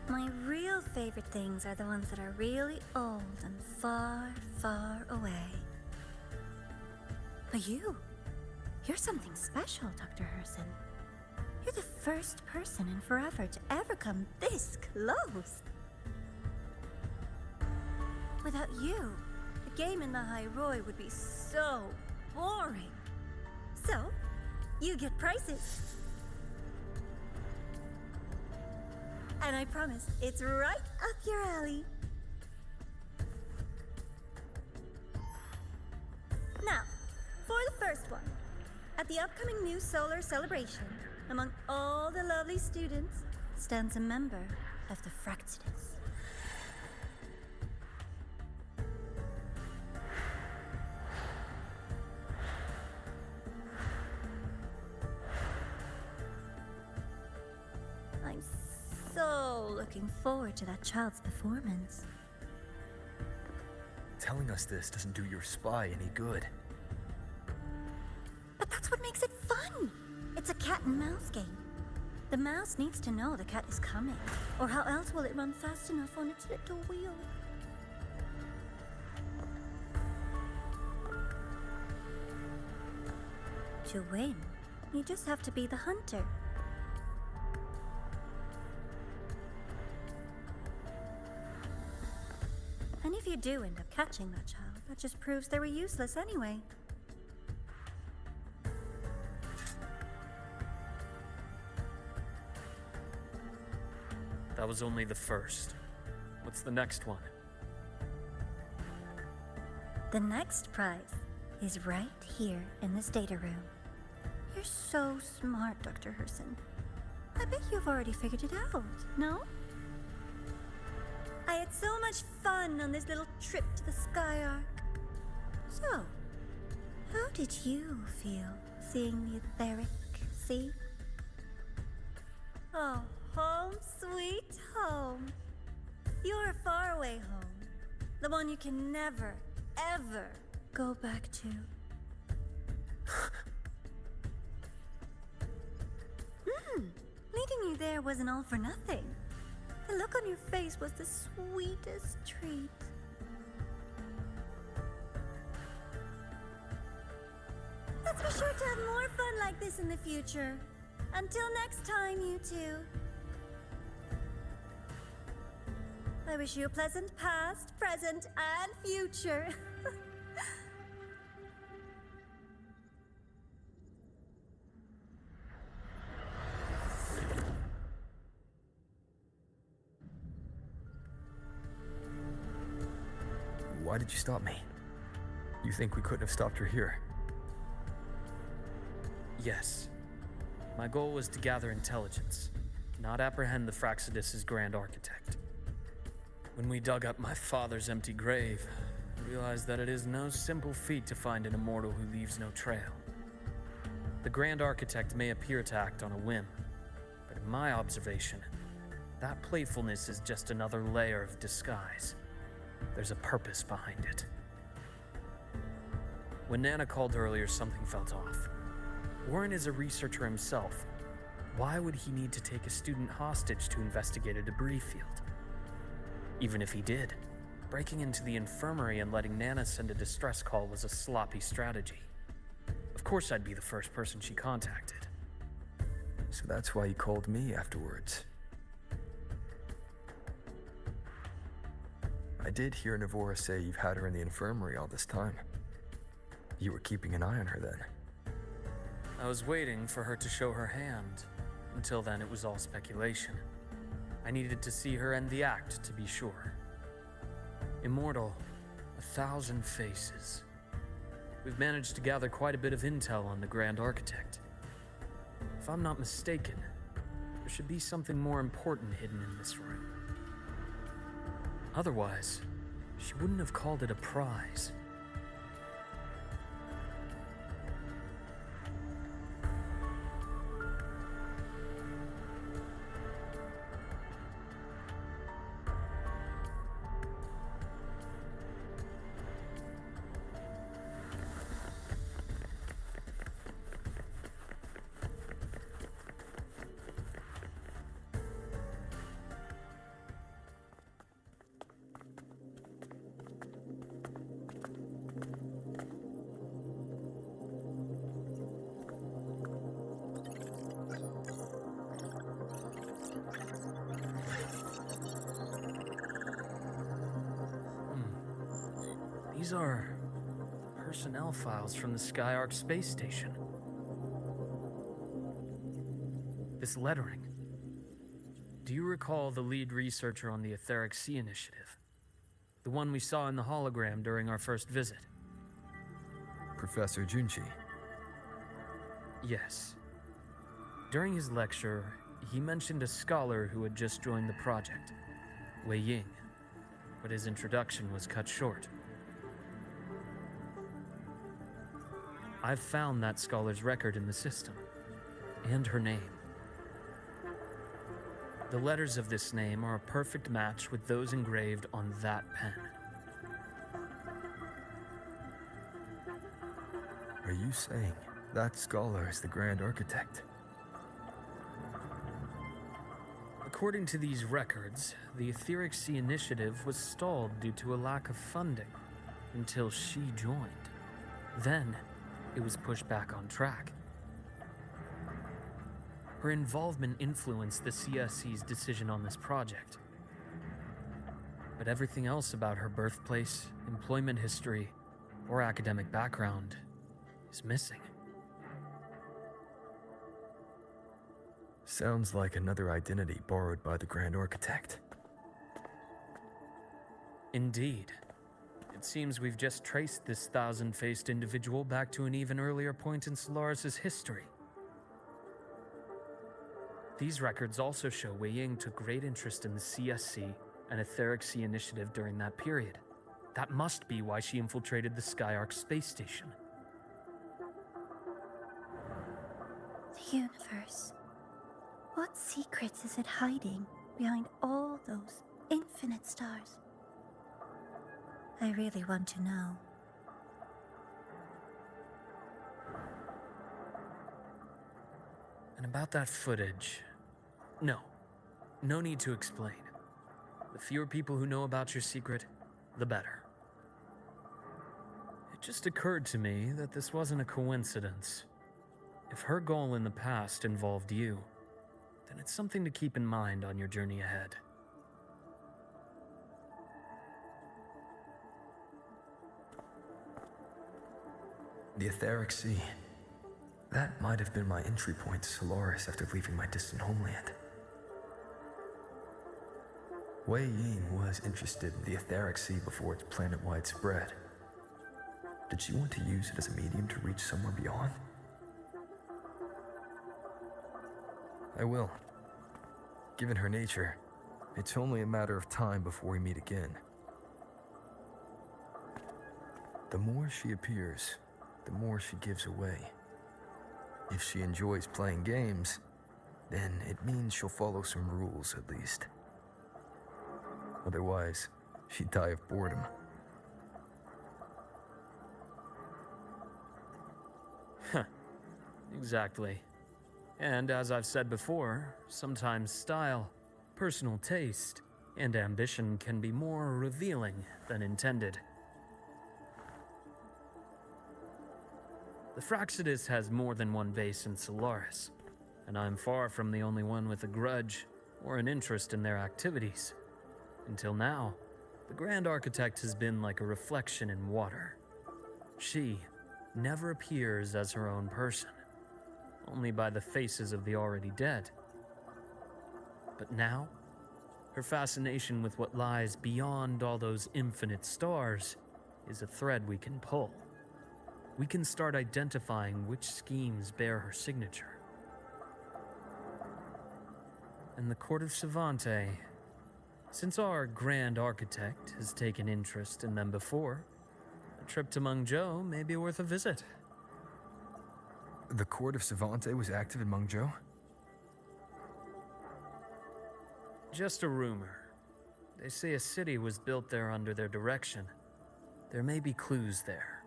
My real favorite things are the ones that are really old and far, far away. But you're something special, Dr. Herson. You're the first person in forever to ever come this close. Without you, the game in the High Roy would be so boring. So, you get prizes. And I promise, it's right up your alley. Now, for the first one. At the upcoming new solar celebration, among all the lovely students, stands a member of the Fractidus. I'm so looking forward to that child's performance. Telling us this doesn't do your spy any good. But that's what makes it fun! It's a cat and mouse game. The mouse needs to know the cat is coming, or how else will it run fast enough on its little wheel? To win, you just have to be the hunter. And if you do end up catching that child, that just proves they were useless anyway. That was only the first. What's the next one? The next prize is right here in this data room. You're so smart, Dr. Herson. I bet you've already figured it out, no? I had so much fun on this little trip to the Sky Arc. So, how did you feel seeing the etheric sea? Oh, home sweet home. Your faraway home. The one you can never, ever go back to. Leading you there wasn't all for nothing. The look on your face was the sweetest treat. Let's be sure to have more fun like this in the future. Until next time, you two. I wish you a pleasant past, present, and future. Why did you stop me? You think we couldn't have stopped her here? Yes. My goal was to gather intelligence, not apprehend the Fractidus' Grand Architect. When we dug up my father's empty grave, I realized that it is no simple feat to find an immortal who leaves no trail. The Grand Architect may appear to act on a whim, but in my observation, that playfulness is just another layer of disguise. There's a purpose behind it. When Nana called earlier, something felt off. Warren is a researcher himself. Why would he need to take a student hostage to investigate a debris field? Even if he did, breaking into the infirmary and letting Nana send a distress call was a sloppy strategy. Of course I'd be the first person she contacted. So that's why you called me afterwards. I did hear Navora say you've had her in the infirmary all this time. You were keeping an eye on her then. I was waiting for her to show her hand. Until then, it was all speculation. I needed to see her end the act, to be sure. Immortal, 1,000 faces. We've managed to gather quite a bit of intel on the Grand Architect. If I'm not mistaken, there should be something more important hidden in this room. Otherwise, she wouldn't have called it a prize. These are personnel files from the Skyark space station. This lettering. Do you recall the lead researcher on the Etheric Sea Initiative? The one we saw in the hologram during our first visit? Professor Junchi. Yes. During his lecture, he mentioned a scholar who had just joined the project, Wei Ying, but his introduction was cut short. I've found that scholar's record in the system, and her name. The letters of this name are a perfect match with those engraved on that pen. Are you saying that scholar is the Grand Architect? According to these records, the Etheric Sea Initiative was stalled due to a lack of funding until she joined. Then, it was pushed back on track. Her involvement influenced the CSC's decision on this project. But everything else about her birthplace, employment history, or academic background is missing. Sounds like another identity borrowed by the Grand Architect. Indeed. It seems we've just traced this 1,000-faced individual back to an even earlier point in Solaris' history. These records also show Wei Ying took great interest in the CSC and Etheric Sea Initiative during that period. That must be why she infiltrated the Skyark space station. The universe. What secrets is it hiding behind all those infinite stars? I really want to know. And about that footage... No need to explain. The fewer people who know about your secret, the better. It just occurred to me that this wasn't a coincidence. If her goal in the past involved you, then it's something to keep in mind on your journey ahead. The Etheric Sea. That might have been my entry point to Solaris after leaving my distant homeland. Wei Ying was interested in the Etheric Sea before its planet-wide spread. Did she want to use it as a medium to reach somewhere beyond? I will. Given her nature, it's only a matter of time before we meet again. The more she appears, the more she gives away. If she enjoys playing games, then it means she'll follow some rules at least. Otherwise, she'd die of boredom. Exactly. And as I've said before, sometimes style, personal taste, and ambition can be more revealing than intended. The Fraxidus has more than one base in Solaris, and I'm far from the only one with a grudge or an interest in their activities. Until now, the Grand Architect has been like a reflection in water. She never appears as her own person, only by the faces of the already dead. But now, Her fascination with what lies beyond all those infinite stars is a thread we can pull. We can start identifying which schemes bear her signature. And the Court of Savante, since our Grand Architect has taken interest in them before, a trip to Mengzhou may be worth a visit. The Court of Savante was active in Mengzhou? Just a rumor. They say a city was built there under their direction. There may be clues there.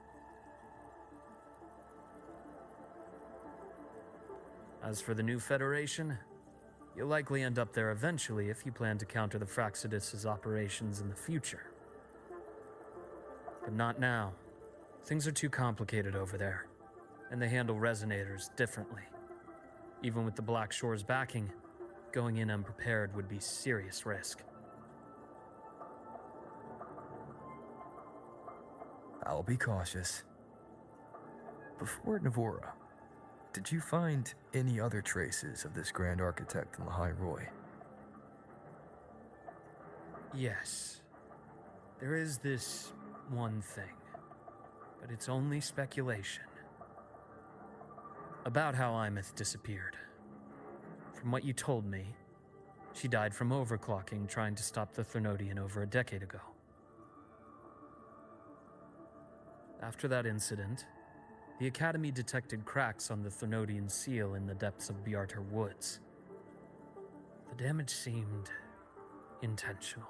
As for the new Federation, you'll likely end up there eventually if you plan to counter the Fraxidus' operations in the future. But not now. Things are too complicated over there, and they handle resonators differently. Even with the Black Shore's backing, going in unprepared would be serious risk. I'll be cautious. Before Navora, did you find any other traces of this Grand Architect in the High Roy? Yes. There is this one thing, but it's only speculation. About how Imeth disappeared. From what you told me, she died from overclocking trying to stop the Thernodian over a decade ago. After that incident, the Academy detected cracks on the Thernodian seal in the depths of Bjartar Woods. The damage seemed intentional.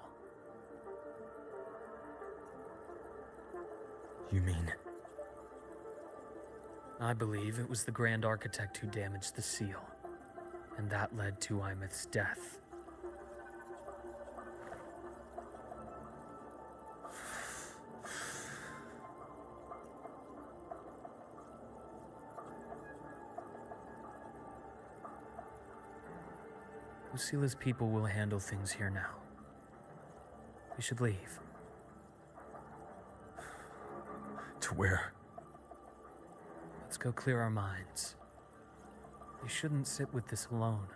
You mean? I believe it was the Grand Architect who damaged the seal, and that led to Imeth's death. Lucila's people will handle things here now. We should leave. To where? Let's go clear our minds. We shouldn't sit with this alone.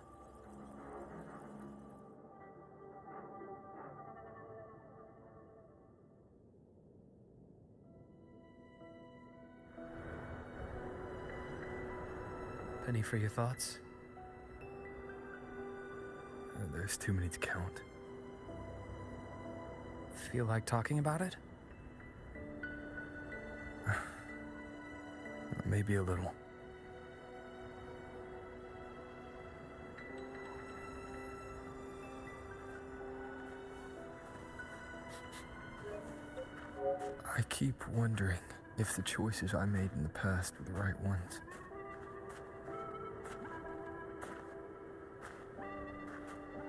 Penny for your thoughts? There's too many to count. Feel like talking about it? Maybe a little. I keep wondering if the choices I made in the past were the right ones.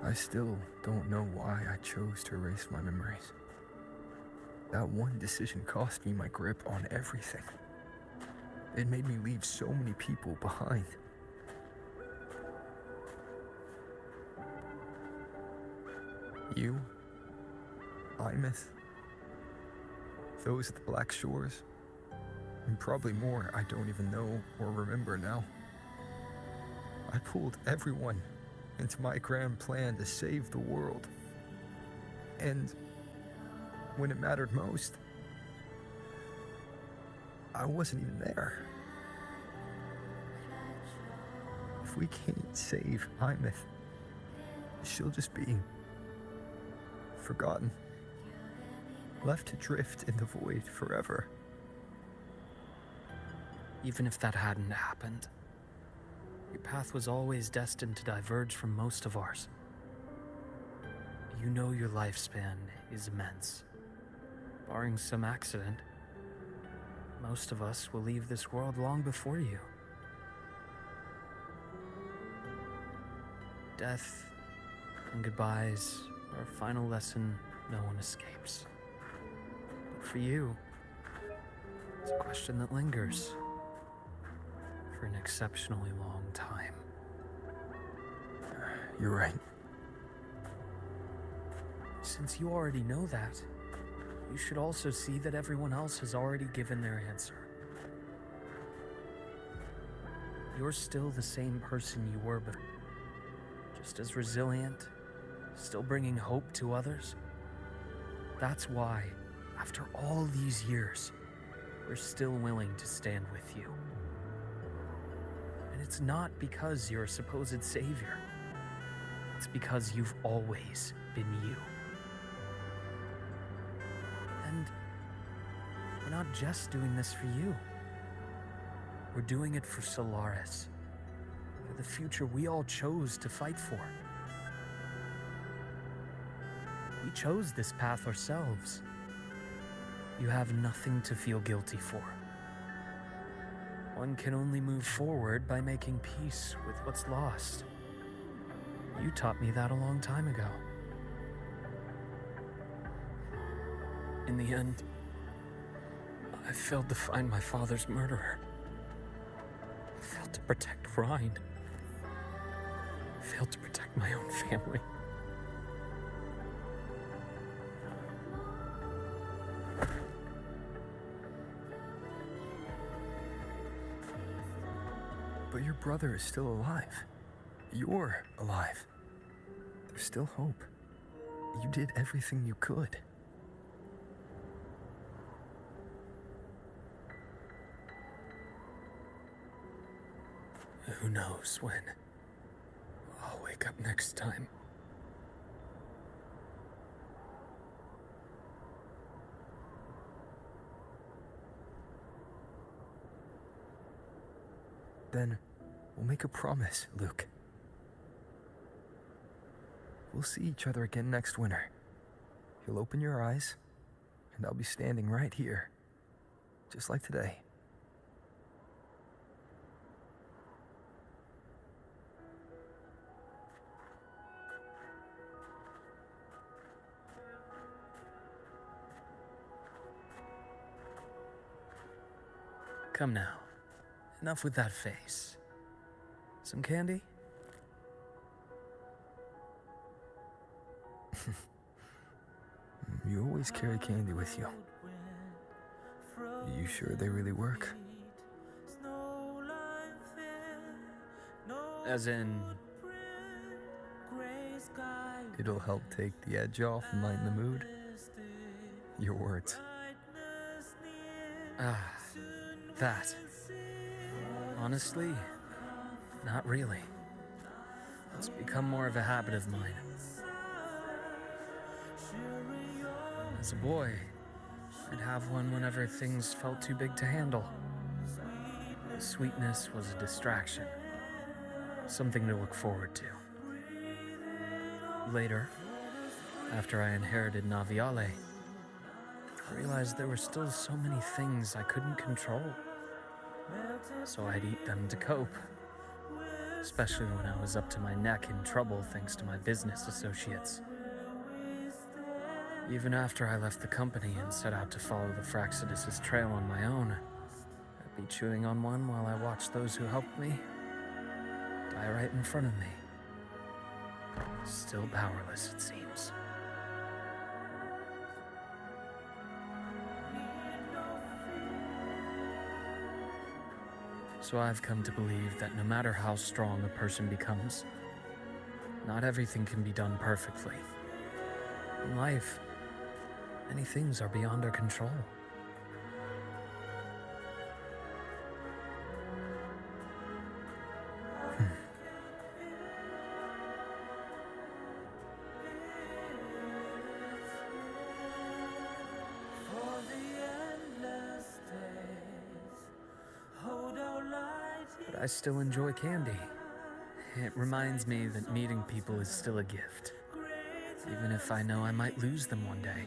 I still don't know why I chose to erase my memories. That one decision cost me my grip on everything. It made me leave so many people behind. You, Imeth, those at the Black Shores, and probably more I don't even know or remember now. I pulled everyone into my grand plan to save the world. And when it mattered most, I wasn't even there. If we can't save Imeth, she'll just be forgotten, left to drift in the void forever. Even if that hadn't happened, your path was always destined to diverge from most of ours. You know your lifespan is immense. Barring some accident, most of us will leave this world long before you. Death and goodbyes are a final lesson no one escapes. But for you, it's a question that lingers for an exceptionally long time. You're right. Since you already know that, you should also see that everyone else has already given their answer. You're still the same person you were before. Just as resilient, still bringing hope to others. That's why, after all these years, we're still willing to stand with you. And it's not because you're a supposed savior. It's because you've always been you. And we're not just doing this for you. We're doing it for Solaris, for the future we all chose to fight for. We chose this path ourselves. You have nothing to feel guilty for. One can only move forward by making peace with what's lost. You taught me that a long time ago. In the end, I failed to find my father's murderer. I failed to protect Rhine. I failed to protect my own family. But your brother is still alive. You're alive. There's still hope. You did everything you could. Who knows when I'll wake up next time. Then we'll make a promise, Luke. We'll see each other again next winter. You'll open your eyes, and I'll be standing right here, just like today. Come now. Enough with that face. Some candy? You always carry candy with you. You sure they really work? As in... It'll help take the edge off and lighten the mood? Your words. Ah, that. Honestly, not really. It's become more of a habit of mine. As a boy, I'd have one whenever things felt too big to handle. The sweetness was a distraction, something to look forward to. Later, after I inherited Naviale, I realized there were still so many things I couldn't control. So I'd eat them to cope, especially when I was up to my neck in trouble thanks to my business associates. Even after I left the company and set out to follow the Fraxidus' trail on my own, I'd be chewing on one while I watched those who helped me die right in front of me. Still powerless, it seems. So I've come to believe that no matter how strong a person becomes, not everything can be done perfectly. In life, many things are beyond our control. But I still enjoy candy. It reminds me that meeting people is still a gift, even if I know I might lose them one day.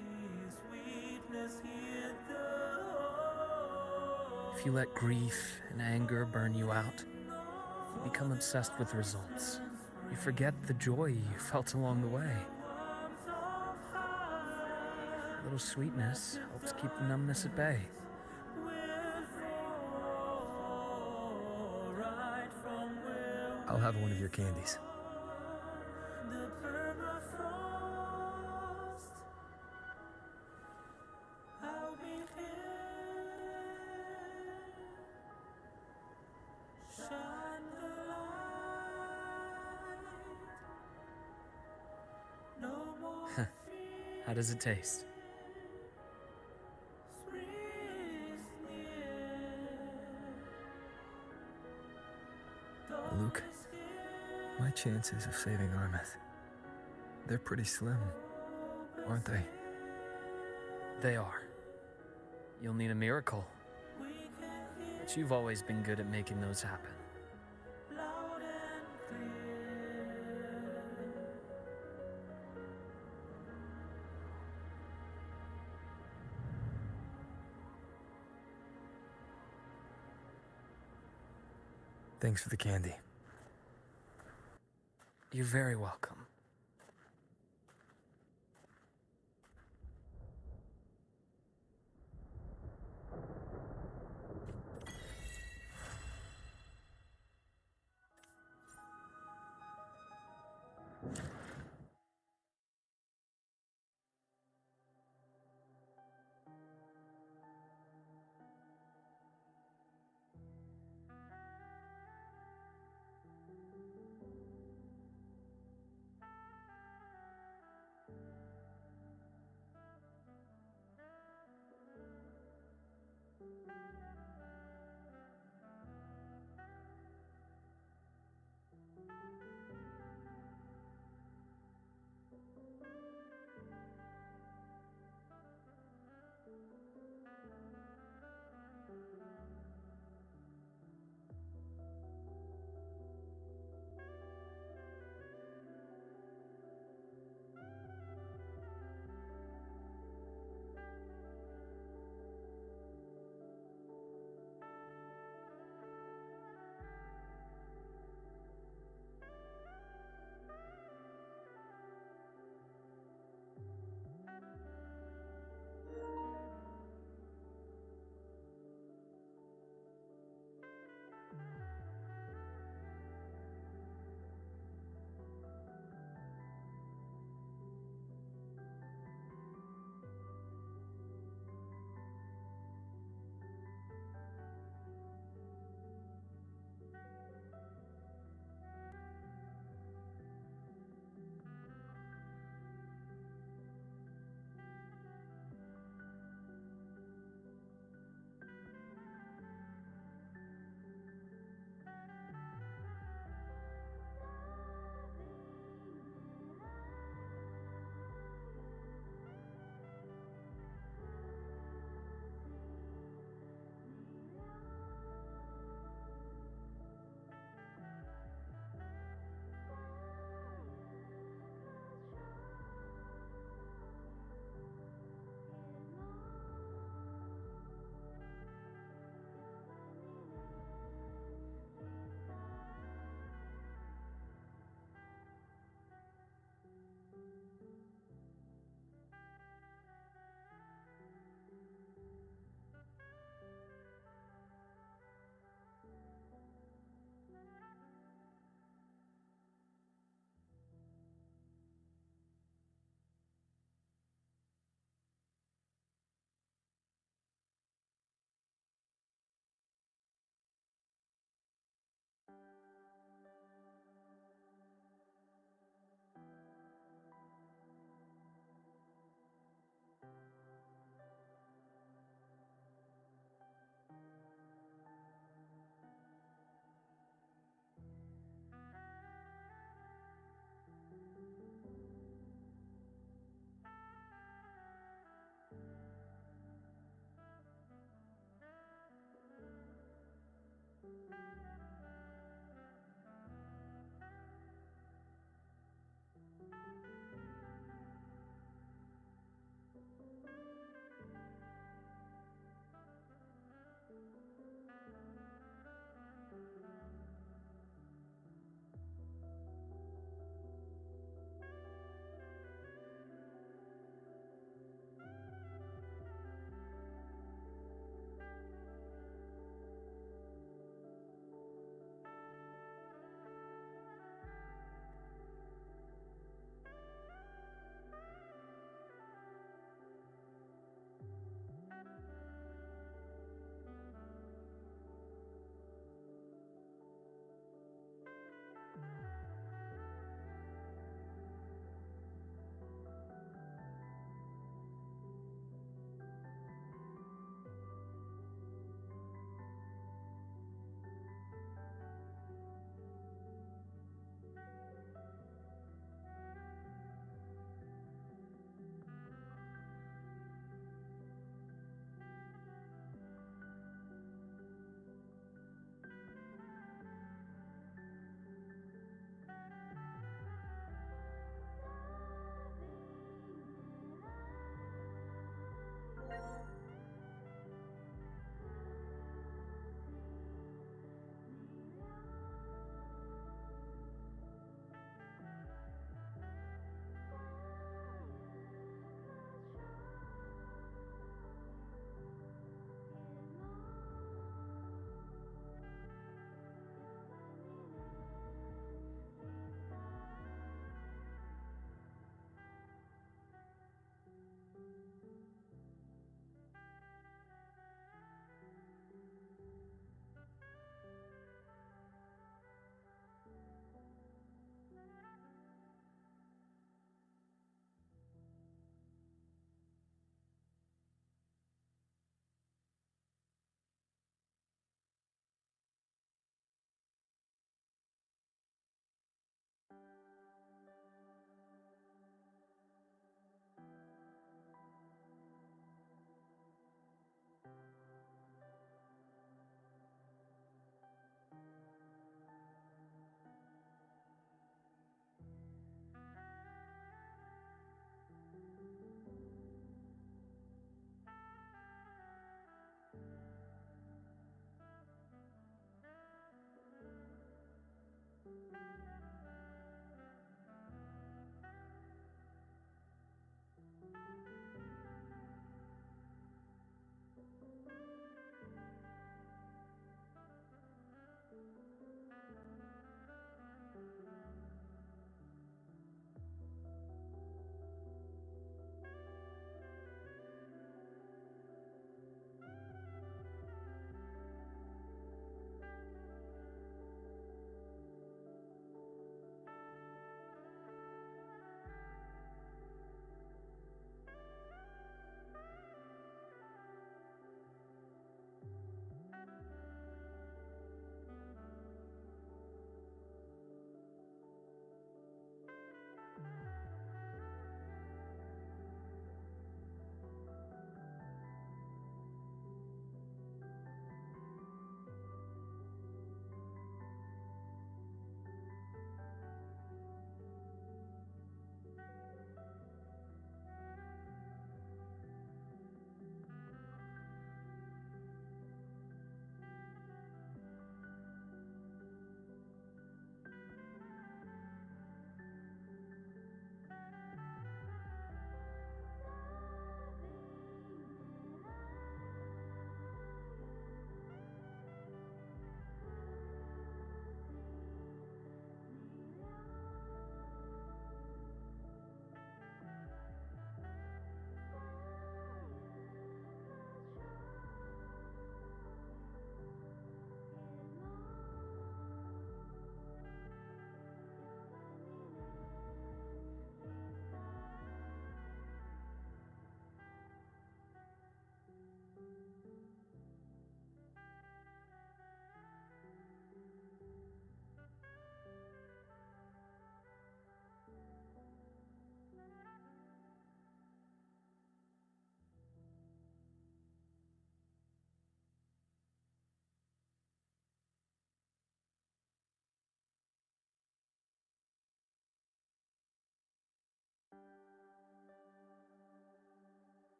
If you let grief and anger burn you out, you become obsessed with results. You forget the joy you felt along the way. A little sweetness helps keep the numbness at bay. I'll have one of your candies. How does it taste? Luke, my chances of saving Armeth, they're pretty slim, aren't they? They are. You'll need a miracle. But you've always been good at making those happen. Thanks for the candy. You're very welcome.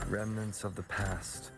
Remnants of the past,